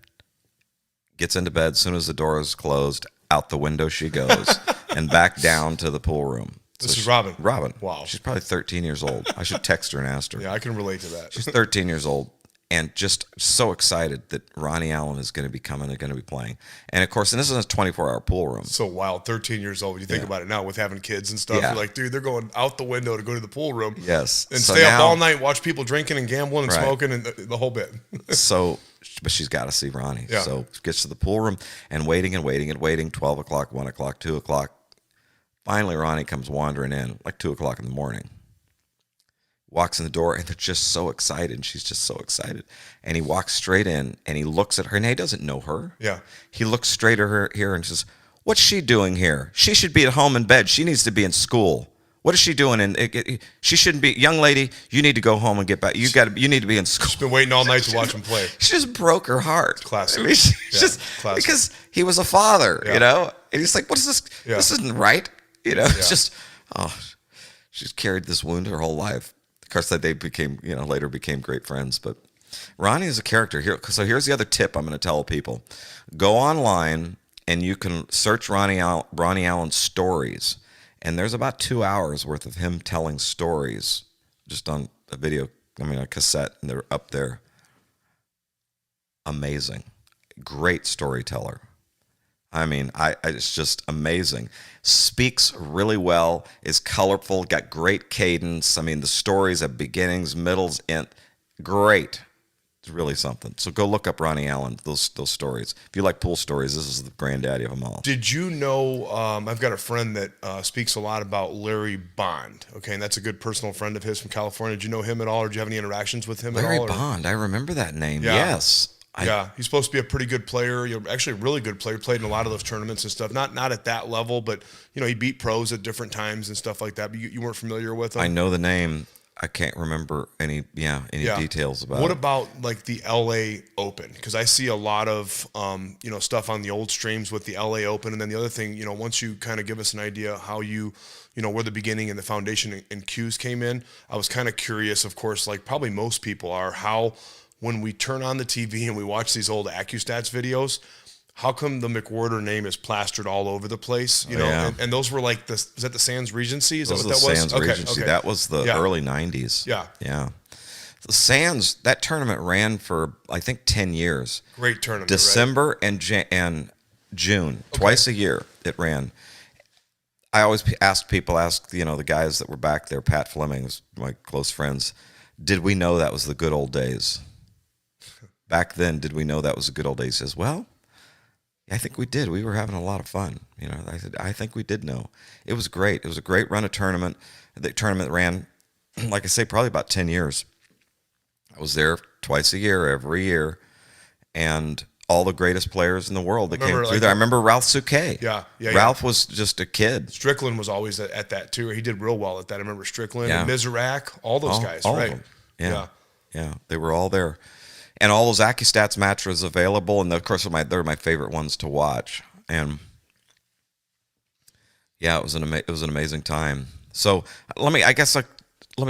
gets into bed. As soon as the door is closed, out the window she goes and back down to the pool room. This is Robin. Robin. Wow. She's probably 13 years old. I should text her and ask her. Yeah, I can relate to that. She's 13 years old and just so excited that Ronnie Allen is going to be coming and going to be playing. And, of course, this is a 24-hour pool room. So wild. 13 years old. When you think about it now with having kids and stuff, Yeah. you're like, dude, they're going out the window to go to the pool room. Yes. And So stay up now- all night, watch people drinking and gambling and Right. smoking and the whole bit. So, but she's got to see Ronnie. Yeah. So she gets to the pool room and waiting and waiting and waiting, 12 o'clock, 1 o'clock, 2 o'clock. Finally, Ronnie comes wandering in, like 2 o'clock in the morning. Walks in the door, and they're just so excited, and she's just so excited. And he walks straight in, and he looks at her, and he doesn't know her. Yeah. He looks straight at her here and says, "What's she doing here? She should be at home in bed. She needs to be in school. What is she doing? And she shouldn't be. Young lady, you need to go home and get back. You need to be in school." She's been waiting all night to watch him play. She just broke her heart. Classic. I mean, she's Yeah, just classic. because he was a father, Yeah. and he's like, "What is this? Yeah. This isn't right." Yeah. It's just, she's carried this wound her whole life. Of course, that they became, later became great friends. But Ronnie is a character here. So here's the other tip I'm going to tell people: go online and you can search Ronnie Allen's stories, and there's about 2 hours worth of him telling stories, just on a cassette, and they're up there. Amazing, great storyteller. I mean, it's just amazing. Speaks really well, is colorful, got great cadence. I mean, the stories have beginnings, middles, end. Great. It's really something. So go look up Ronnie Allen, those stories. If you like pool stories, this is the granddaddy of them all. Did you know, I've got a friend that speaks a lot about Larry Bond, okay, and that's a good personal friend of his from California. Did you know him at all, or did you have any interactions with him Larry at all? Bond, I remember that name. Yeah. Yes. Yeah, he's supposed to be a pretty good player. Actually a really good player. Played in a lot of those tournaments and stuff. Not at that level, but he beat pros at different times and stuff like that. But you weren't familiar with him. I know the name. I can't remember any details about it. What about like the LA Open? Because I see a lot of stuff on the old streams with the LA Open, and then the other thing, once you kind of give us an idea how where the beginning and the foundation and cues came in, I was kind of curious. Of course, like probably most people are, how when we turn on the TV and we watch these old AccuStats videos, how come the McWorter name is plastered all over the place? Yeah. And those were like was that the Sands Regency? Is Those that are what the that was? Sands Okay, Regency. okay. That was the Yeah. early 90s. Yeah. Yeah. The Sands, that tournament ran for, I think, 10 years. Great tournament. December and June, twice a year it ran. I always ask the guys that were back there, Pat Fleming's, my close friends, did we know that was the good old days? Back then, did we know that was the good old days? He says, well, I think we did. We were having a lot of fun. I said, I think we did know. It was great. It was a great run of tournament. The tournament ran, like I say, probably about 10 years. I was there twice a year, every year, and all the greatest players in the world that came through there. I remember Ralph Souquet. Yeah. Ralph was just a kid. Strickland was always at that too. He did real well at that. I remember Strickland and Miserak, all those guys, all right? of them. Yeah, they were all there. And all those AccuStats matches available, and of course they're my favorite ones to watch. And yeah, it was an amazing time. So let me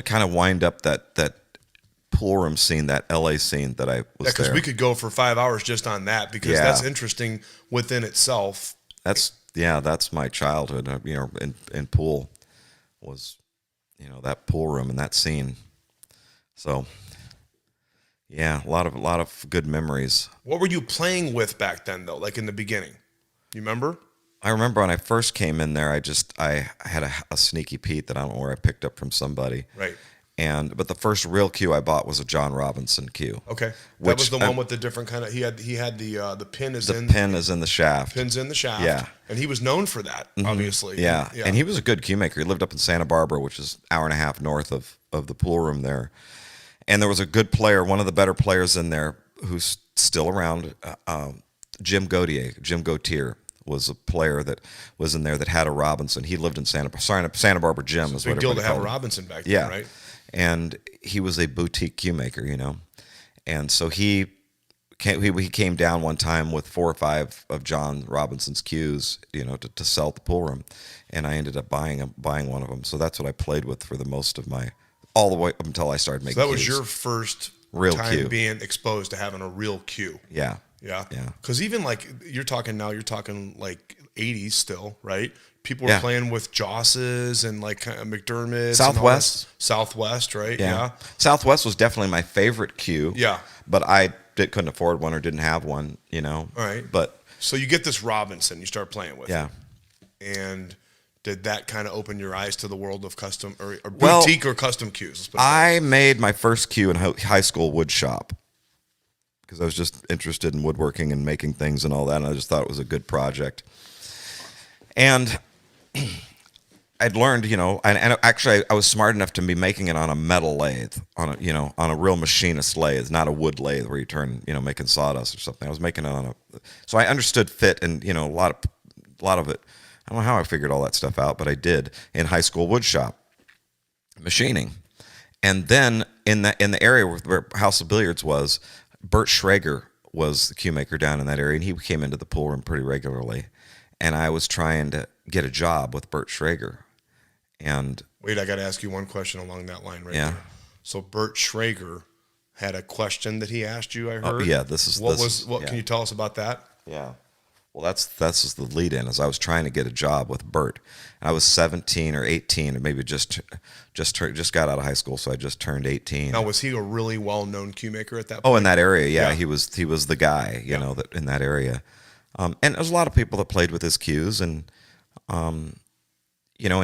kind of wind up that pool room scene, that LA scene that I was there. Because we could go for 5 hours just on that, because that's interesting within itself. That's my childhood. In pool was, that pool room and that scene. So. Yeah, a lot of good memories. What were you playing with back then, though? Like in the beginning, you remember? I remember when I first came in there. I had a sneaky Pete that I don't know where I picked up from somebody. Right. But the first real cue I bought was a John Robinson cue. Okay, that was the one with the different kind of. He had the pin is in pin is in the shaft. Pins in the shaft. Yeah, and he was known for that, obviously. Yeah. And he was a good cue maker. He lived up in Santa Barbara, which is an hour and a half north of the pool room there. And there was a good player, one of the better players in there, who's still around. Jim Gautier was a player that was in there that had a Robinson. He lived in Santa Barbara Jim. It's a big deal to have a Robinson back then, right? And he was a boutique cue maker, and so he came down one time with 4 or 5 of John Robinson's cues, to sell at the pool room, and I ended up buying one of them. So that's what I played with for the most of all the way up until I started making. So that was cues. your first real time cue. Being exposed to having a real cue. Yeah. Yeah. Yeah. Because even like you're talking like 80s still, right? People were playing with Josses and like kind of McDermott's. Southwest. Southwest, right? Yeah. Southwest was definitely my favorite cue. Yeah. But I couldn't afford one or didn't have one, All right. But so you get this Robinson, you start playing with. Yeah. It. And did that kind of open your eyes to the world of custom or boutique or custom cues? I made my first cue in high school wood shop because I was just interested in woodworking and making things and all that, and I just thought it was a good project. And I'd learned, and actually I was smart enough to be making it on a metal lathe, on a real machinist lathe, not a wood lathe where you turn, making sawdust or something. I was making it so I understood fit and, a lot of it. I don't know how I figured all that stuff out, but I did in high school wood shop machining. And then in the area where House of Billiards was, Bert Schrager was the cue maker down in that area, and he came into the pool room pretty regularly. And I was trying to get a job with Bert Schrager. And wait, I got to ask you one question along that line right there. So Bert Schrager had a question that he asked you, I heard. What can you tell us about that? Yeah. Well, that's the lead in. As I was trying to get a job with Bert, and I was 17 or 18, or maybe just got out of high school, so I just turned 18. Now, was he a really well-known cue maker at that point? Oh, in that area, yeah. He was the guy, that in that area. And there's a lot of people that played with his cues, and and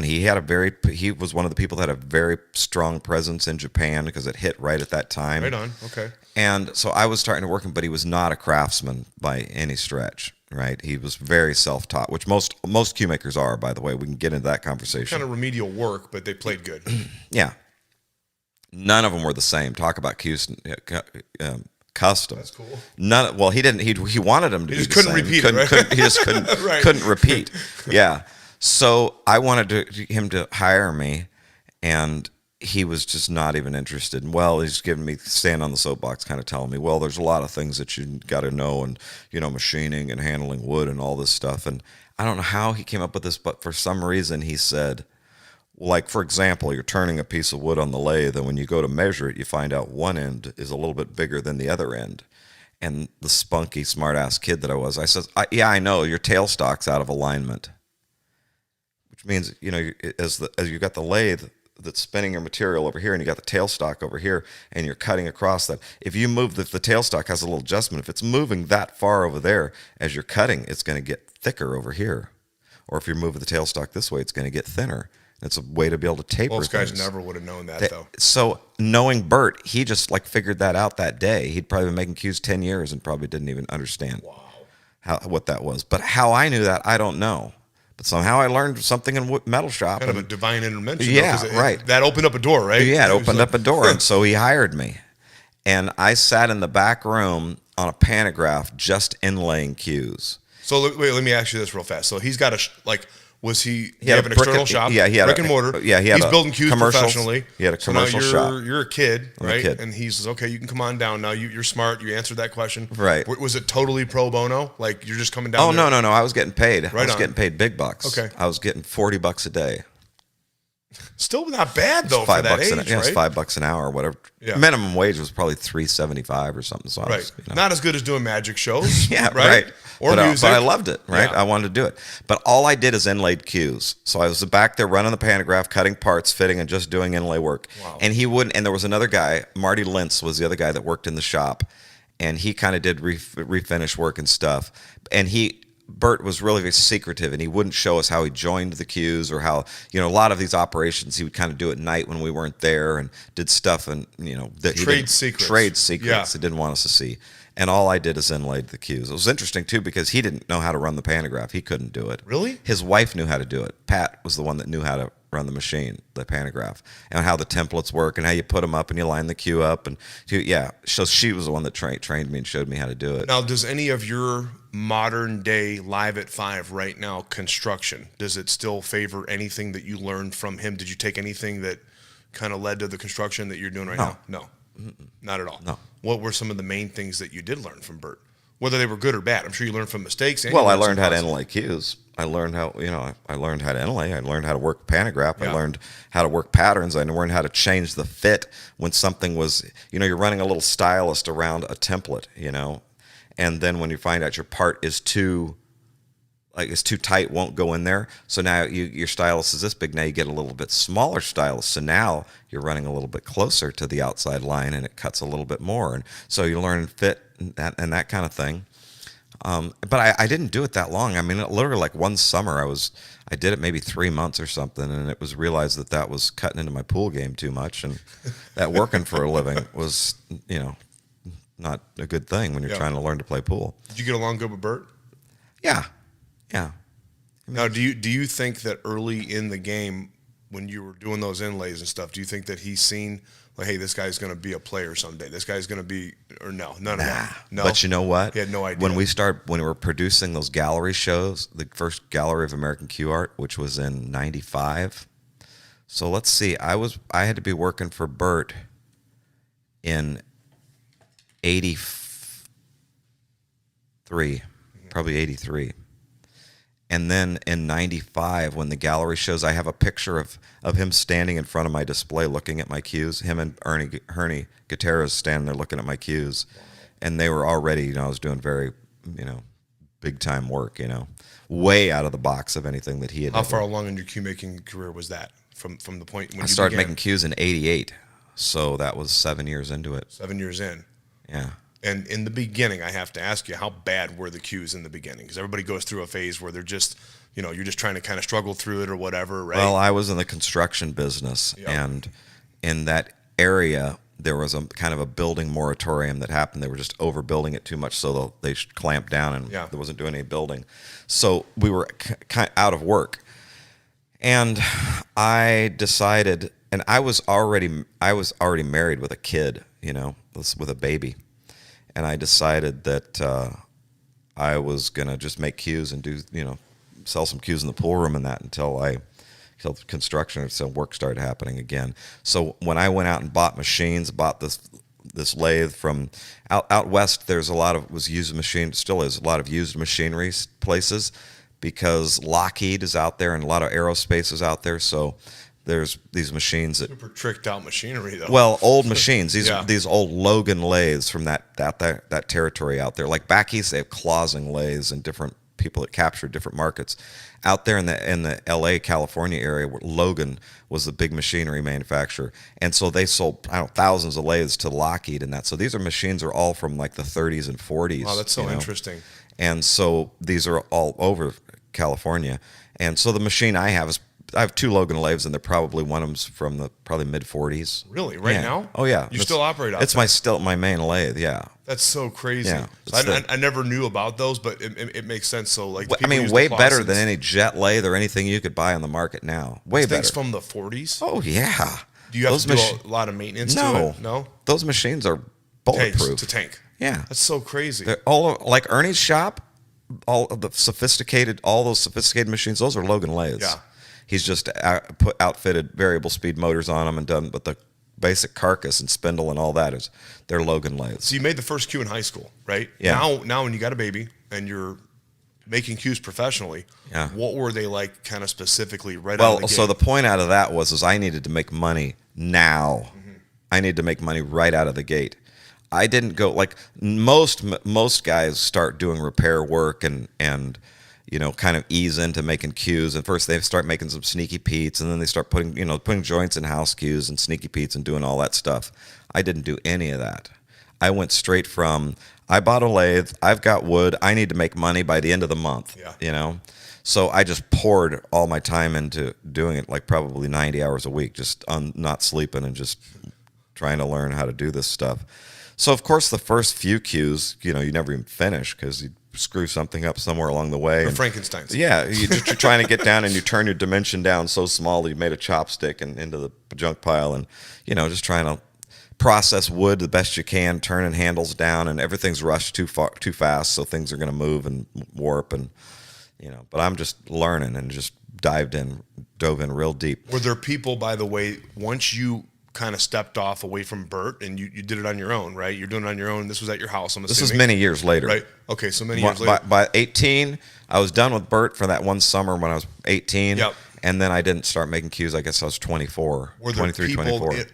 he was one of the people that had a very strong presence in Japan because it hit right at that time. Right on. Okay. And so I was starting to work him, but he was not a craftsman by any stretch. Right, he was very self-taught, which most cue makers are, by the way. We can get into that conversation. Kind of remedial work, but they played good. Yeah, none of them were the same. Talk about cues, custom. That's cool. None. Well, he didn't. He wanted them to. He just couldn't repeat it. Right? He just couldn't. Couldn't repeat. Yeah. So I wanted him to hire me, and he was just not even interested. And he's giving me, stand on the soapbox, kind of telling me, there's a lot of things that you got to know, and machining and handling wood and all this stuff. And I don't know how he came up with this, but for some reason he said, like, for example, you're turning a piece of wood on the lathe, and when you go to measure it, you find out one end is a little bit bigger than the other end. And the spunky, smart-ass kid that I was, I said, I know, your tailstock's out of alignment. Which means, as you got the lathe that's spinning your material over here, and you got the tailstock over here, and you're cutting across that. If you move the tailstock has a little adjustment. If it's moving that far over there as you're cutting, it's going to get thicker over here. Or if you're moving the tailstock this way, it's going to get thinner. It's a way to be able to taper Most guys things. never would have known that, though. So knowing Bert, he just figured that out that day. He'd probably been making cues 10 years and probably didn't even understand what that was. But how I knew that, I don't know. But somehow I learned something in metal shop. Kind of a divine intervention. Yeah, right. That opened up a door, right? Yeah, it opened up a door, and so he hired me. And I sat in the back room on a pantograph just inlaying cues. So let me ask you this real fast. So he's got was he had have an external shop? Yeah, he had brick and mortar. Yeah, he's building cues professionally. He had a commercial shop. You're a kid, right? A kid. And he says, "Okay, you can come on down now. You're smart. You answered that question, right?" Was it totally pro bono? Like you're just coming down? Oh, no. I was getting paid. Right I was getting paid big bucks. Okay, I was getting $40 a day. Still not bad though for that age, right? It's $5 an hour or whatever. Yeah. Minimum wage was probably $3.75 or something. So right, not as good as doing magic shows. Yeah, right. Or music. But I loved it, right? Yeah. I wanted to do it. But all I did is inlaid cues. So I was back there running the pantograph, cutting parts, fitting, and just doing inlay work. Wow. And and there was another guy, Marty Lintz was the other guy that worked in the shop. And he kind of did refinish work and stuff. And Bert was really very secretive, and he wouldn't show us how he joined the cues or how, a lot of these operations he would kind of do at night when we weren't there and did stuff and, that he Trade didn't- secrets. Trade secrets Yeah. he didn't want us to see. And all I did is inlaid the cues. It was interesting, too, because he didn't know how to run the pantograph. He couldn't do it. Really? His wife knew how to do it. Pat was the one that knew how to run the machine, the pantograph, and how the templates work and how you put them up and you line the cue up. And so she was the one that trained me and showed me how to do it. Now, does any of your modern day Live at 5 right now construction, does it still favor anything that you learned from him? Did you take anything that kind of led to the construction that you're doing right now? No. Not at all. No. What were some of the main things that you did learn from Bert? Whether they were good or bad. I'm sure you learned from mistakes. And Well, I you learned how to some inlay cues. I learned how, I learned how to inlay. I learned how to work pantograph. Yeah. I learned how to work patterns. I learned how to change the fit when something was, you're running a little stylist around a template, and then when you find out your part is too tight, won't go in there. So now your stylus is this big. Now you get a little bit smaller stylus. So now you're running a little bit closer to the outside line, and it cuts a little bit more. And so you learn fit and that kind of thing. But I didn't do it that long. I mean, literally like one summer I did it maybe 3 months or something, and it was realized that was cutting into my pool game too much, and that working for a living was, not a good thing when you're trying to learn to play pool. Did you get along good with Bert? Yeah. Now, do you think that early in the game, when you were doing those inlays and stuff, do you think that he's seen, like, hey, this guy's going to be a player someday? This guy's going to be, or no? None of that. No. But you know what? He had no idea. When we were producing those gallery shows, the first Gallery of American Cue Art, which was in '95. So let's see. I had to be working for Bert in '83, probably '83. And then in '95, when the gallery shows, I have a picture of him standing in front of my display looking at my cues. Him and Ernie Gutierrez standing there looking at my cues. And they were already, I was doing very, big time work, way out of the box of anything that he had How ever. far along in your cue making career was that from the point when I you started began? making cues in '88. So that was 7 years into it. 7 years in. Yeah. And in the beginning, I have to ask you, how bad were the cues in the beginning? Because everybody goes through a phase where they're just, you're just trying to kind of struggle through it or whatever, right? Well, I was in the construction business, and in that area, there was a kind of a building moratorium that happened. They were just overbuilding it too much, so they clamped down, and there wasn't doing any building. So we were kind of out of work, and I decided, and I was already married with a kid, with a baby. And I decided that I was going to just make cues and do, sell some cues in the pool room and that until construction, until work started happening again. So when I went out and bought machines, bought this lathe from out west, there's a lot of used machinery places because Lockheed is out there and a lot of aerospace is out there. So there's these machines that Super tricked out machinery, though. well, old machines. Yeah. These old Logan lathes from that territory out there. Like back east, they have Clausing lathes and different people that capture different markets. Out there in the L.A., California area, where Logan was the big machinery manufacturer, and so they sold thousands of lathes to Lockheed and that. So these machines are all from like the 30s and 40s. Wow, that's so interesting. And so these are all over California. And so the machine I have two Logan lathes, and they're probably one of them's from the probably mid 40s. Really, right now? Oh yeah, You still operate out It's there? my main lathe. Yeah. That's so crazy. Yeah, So I never knew about those, but it makes sense. So like, I mean, way better than any jet lathe or anything you could buy on the market now. Way better. Things from the 40s. Oh yeah. Do you have to do a lot of maintenance to it? No. Those machines are bulletproof. To tank. Yeah. That's so crazy. They're all like Ernie's shop. All those sophisticated machines. Those are Logan lathes. Yeah. He's just outfitted variable speed motors on them and done, but the basic carcass and spindle and all that they're Logan lathes. So you made the first cue in high school, right? Yeah. Now when you got a baby and you're making cues professionally, what were they like kind of specifically out of the gate? So the point out of that was I needed to make money now. Mm-hmm. I needed to make money right out of the gate. I didn't go like most guys start doing repair work and kind of ease into making cues. And first they start making some sneaky Pete's, and then they start putting joints in house cues and sneaky Pete's and doing all that stuff. I didn't do any of that. I went straight from I bought a lathe. I've got wood. I need to make money by the end of the month. Yeah. You know, so I just poured all my time into doing it, like probably 90 hours a week, just not sleeping and just trying to learn how to do this stuff. So of course, the first few cues, you know, you never even finish because you screw something up somewhere along the way. Or Frankenstein's. Yeah, you're trying to get down, and you turn your dimension down so small that you made a chopstick and into the junk pile, and you know, just trying to process wood the best you can, turning handles down, and everything's rushed too fast, so things are going to move and warp, and you know. But I'm just learning and just dove in real deep. Were there people, by the way, once you kind of stepped off away from Bert and you did it on your own, right? You're doing it on your own. This was at your house, I'm assuming. This is many years later. Right. Okay, so many years later. By 18, I was done with Bert for that one summer when I was 18. Yep. And then I didn't start making cues. I guess I was 24, Were there 23, people 24.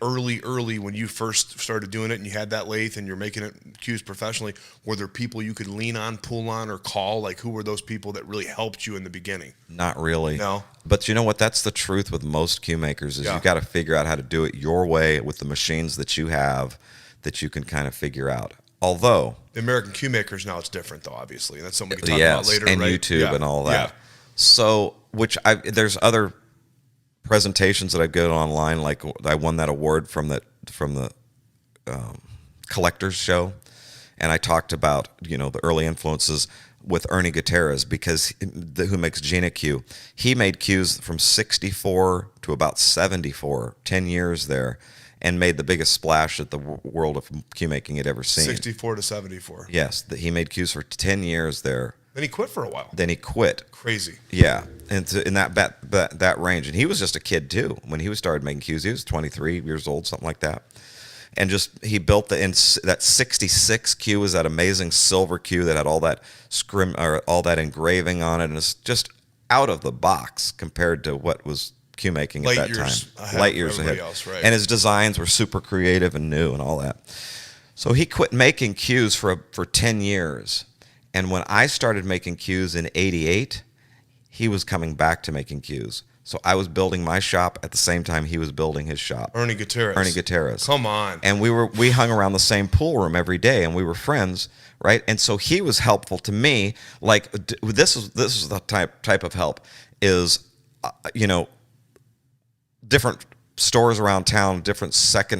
early when you first started doing it and you had that lathe and you're making it cues professionally, were there people you could lean on, pull on, or call? Like, who were those people that really helped you in the beginning? Not really. No? But you know what? That's the truth with most cue makers is you got to figure out how to do it your way with the machines that you have that you can kind of figure out. Although The American cue makers, now it's different, though, obviously. That's something we can talk about later, and right? YouTube and all that. So, there's other presentations that I go online. Like I won that award from the collectors show, and I talked about, you know, the early influences with Ernie Gutierrez, because who makes Gina Q. He made cues from 64 to about 74, 10 years there, and made the biggest splash that the world of cue making had ever seen. 64 to 74. Yes, he made cues for 10 years there. Then he quit for a while. Then he quit. Crazy. Yeah, and in that range, and he was just a kid too when he started making cues. He was 23 years old, something like that, and just he built that 66 cue was that amazing silver cue that had all that all that engraving on it, and it's just out of the box compared to what was cue making at that time. Light years ahead. Else, right. And his designs were super creative and new and all that. So he quit making cues for 10 years. And when I started making cues in 88, he was coming back to making cues. So I was building my shop at the same time he was building his shop. Ernie Gutierrez. Come on. And we hung around the same pool room every day, and we were friends, right? And so he was helpful to me. Like this is the type of help is, you know, different stores around town, different surplus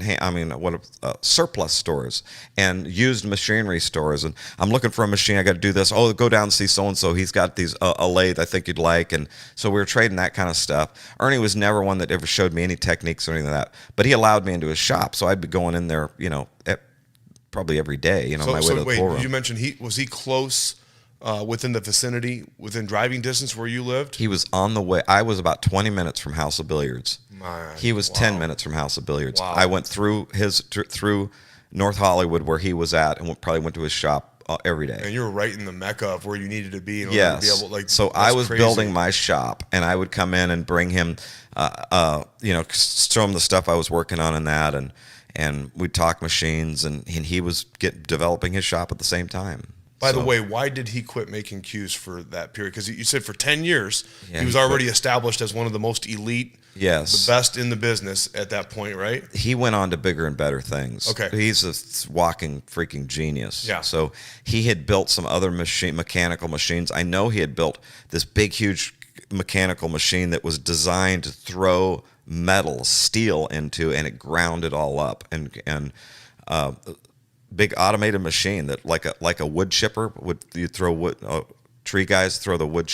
stores and used machinery stores. And I'm looking for a machine. I got to do this. Oh, go down and see so-and-so. He's got these, a lathe I think you'd like. And so we were trading that kind of stuff. Ernie was never one that ever showed me any techniques or anything like that, but he allowed me into his shop. So I'd be going in there, you know, probably every day, you know, my way to the pool room. You mentioned was he close within the vicinity, within driving distance where you lived? He was on the way. I was about 20 minutes from House of Billiards. He was 10 minutes from House of Billiards. Wow. I went through through North Hollywood where he was at, and probably went to his shop every day. And you were right in the mecca of where you needed to be in order to be able, like. So I was building my shop, and I would come in and bring him, you know, show him the stuff I was working on in that, and we'd talk machines, and he was developing his shop at the same time. By the way, why did he quit making cues for that period? Because you said for 10 years, yeah, he was already established as one of the most elite, yes, the best in the business at that point, right? He went on to bigger and better things. Okay. He's a walking freaking genius. Yeah. So he had built some other mechanical machines. I know he had built this big, huge mechanical machine that was designed to throw steel into, and it ground it all up. And big automated machine that like a wood chipper you throw wood, tree guys throw the wood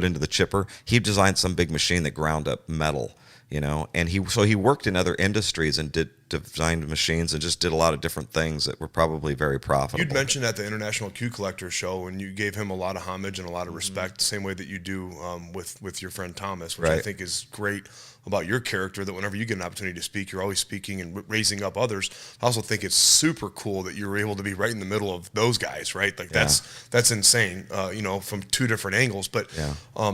into the chipper. He designed some big machine that ground up metal, you know, and he worked in other industries and designed machines and just did a lot of different things that were probably very profitable. You'd mentioned at the International Cue Collectors Show, and you gave him a lot of homage and a lot of respect, the same way that you do with your friend Thomas, which I think is great about your character, that whenever you get an opportunity to speak, you're always speaking and raising up others. I also think it's super cool that you were able to be right in the middle of those guys, right? Like that's insane, you know, from two different angles, but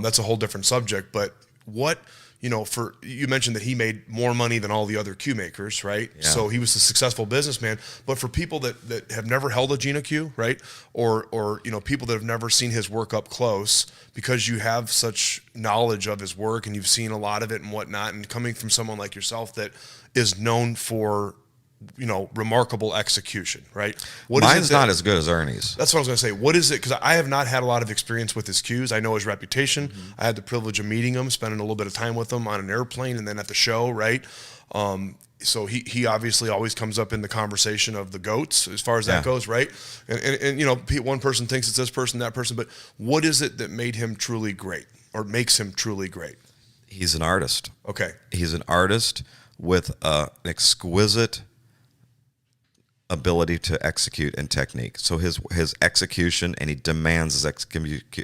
that's a whole different subject. But what, you know, you mentioned that he made more money than all the other cue makers, right? Yeah. So he was a successful businessman. But for people that have never held a Gina cue, right, or you know, people that have never seen his work up close, because you have such knowledge of his work and you've seen a lot of it and whatnot, and coming from someone like yourself that is known for remarkable execution, right? Mine's not as good as Ernie's. That's what I was going to say. What is it? Because I have not had a lot of experience with his cues. I know his reputation. I had the privilege of meeting him, spending a little bit of time with him on an airplane and then at the show, right? So he obviously always comes up in the conversation of the GOATs as far as that goes, right? And one person thinks it's this person, that person, but what is it that made him truly great or makes him truly great? He's an artist. Okay. He's an artist with an exquisite ability to execute and technique. So his execution, and he demands his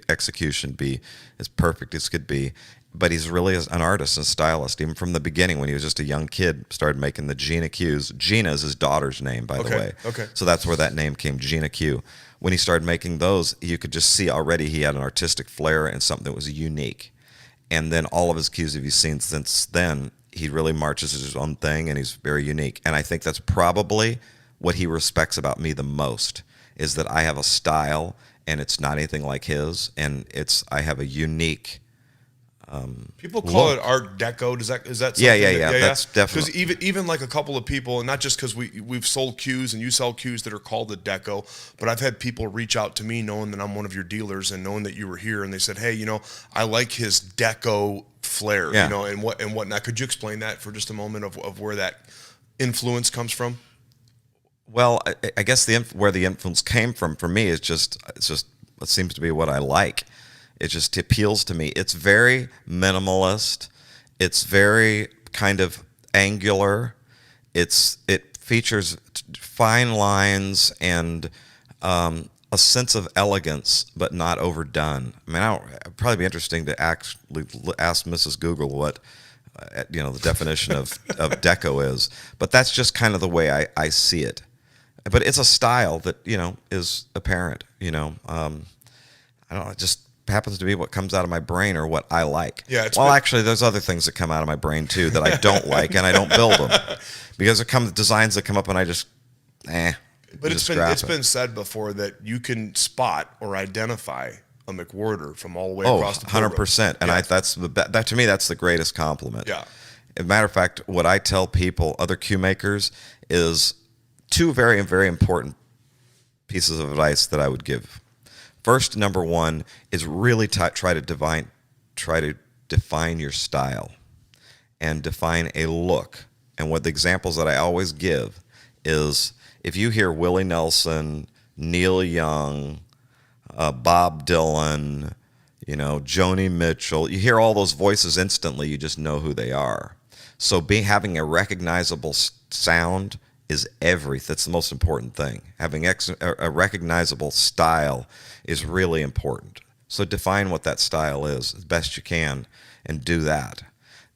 execution be as perfect as could be. But he's really an artist and stylist. Even from the beginning, when he was just a young kid, started making the Gina cues. Gina is his daughter's name, by the way. Okay. So that's where that name came, Gina Q. When he started making those, you could just see already he had an artistic flair and something that was unique. And then all of his cues, have you seen since then, he really marches his own thing, and he's very unique. And I think that's probably what he respects about me the most, is that I have a style, and it's not anything like his, and I have a unique people call look. it Art Deco. Is that something? Yeah. That's definitely, because even like a couple of people, and not just because we've sold cues and you sell cues that are called the Deco, but I've had people reach out to me knowing that I'm one of your dealers and knowing that you were here, and they said, hey, I like his Deco flair, and whatnot. Could you explain that for just a moment of where that influence comes from? well, I guess where the influence came from for me is it's just what seems to be what I like. It just appeals to me. It's very minimalist. It's very kind of angular. It features fine lines and a sense of elegance, but not overdone. I mean, it'd probably be interesting to actually ask Mrs. Google what the definition of deco is. But that's just kind of the way I see it. But it's a style that is apparent. I don't know. It just happens to be what comes out of my brain or what I like. Yeah. Actually, there's other things that come out of my brain too that I don't like, and I don't build them because there come designs that come up and I just But it's been said before that you can spot or identify a McWorter from all the way across the 100%. And that to me, that's the greatest compliment. Yeah. As a matter of fact, what I tell people, other cue makers, is two very, very important pieces of advice that I would give. First, number one is really try to define your style and define a look. And what the examples that I always give is, if you hear Willie Nelson, Neil Young, Bob Dylan, Joni Mitchell, you hear all those voices instantly, you just know who they are. So having a recognizable sound is that's the most important thing. Having a recognizable style is really important. So define what that style is as best you can and do that.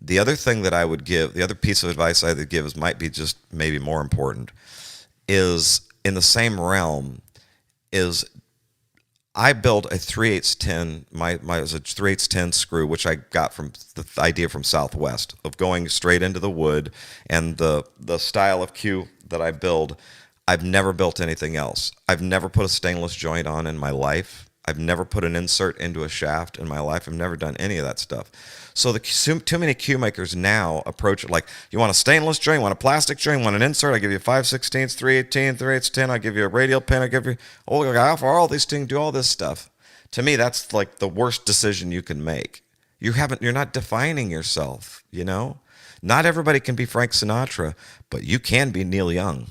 The other thing that I would give, the other piece of advice I would give might be just maybe more important, is in the same realm, is I built a 3/8-10, it was a 3/8-10 screw, which I got from the idea from Southwest of going straight into the wood, and the style of cue that I build, I've never built anything else. I've never put a stainless joint on in my life. I've never put an insert into a shaft in my life. I've never done any of that stuff. So too many cue makers now approach it like, you want a stainless joint, you want a plastic joint, you want an insert, I give you 5/16, 3/18, 3/8-10, I give you a radial pin, I offer all these things, do all this stuff. To me, that's like the worst decision you can make. You're not defining yourself, Not everybody can be Frank Sinatra, but you can be Neil Young.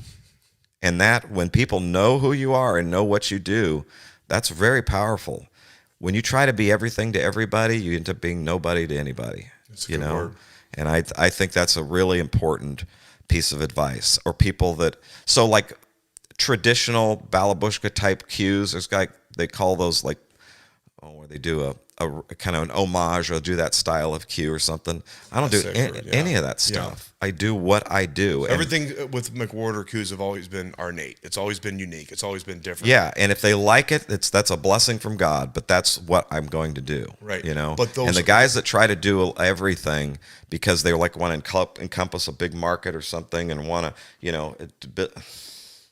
And that, when people know who you are and know what you do, that's very powerful. When you try to be everything to everybody, you end up being nobody to anybody. That's a good word. And I think that's a really important piece of advice. Or people like traditional Balabushka type cues, they call those where they do a kind of an homage or do that style of cue or something. I don't do any of that stuff. Yeah. I do what I do. Everything with McWorter cues have always been ornate. It's always been unique. It's always been different. Yeah, and if they like it, that's a blessing from God, but that's what I'm going to do. Right. But and the guys that try to do everything because they want to encompass a big market or something and want to,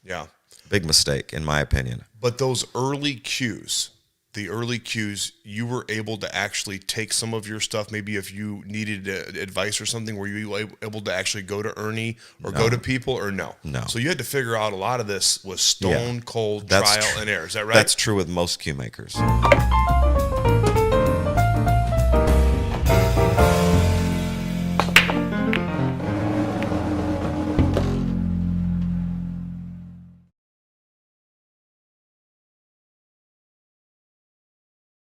yeah. Big mistake, in my opinion. But those early cues the early cues, you were able to actually take some of your stuff. Maybe if you needed advice or something, were you able to actually go to Ernie or go to people, or no? No. So you had to figure out a lot of this was stone cold That's trial true. and error. Is that right? That's true with most cue makers.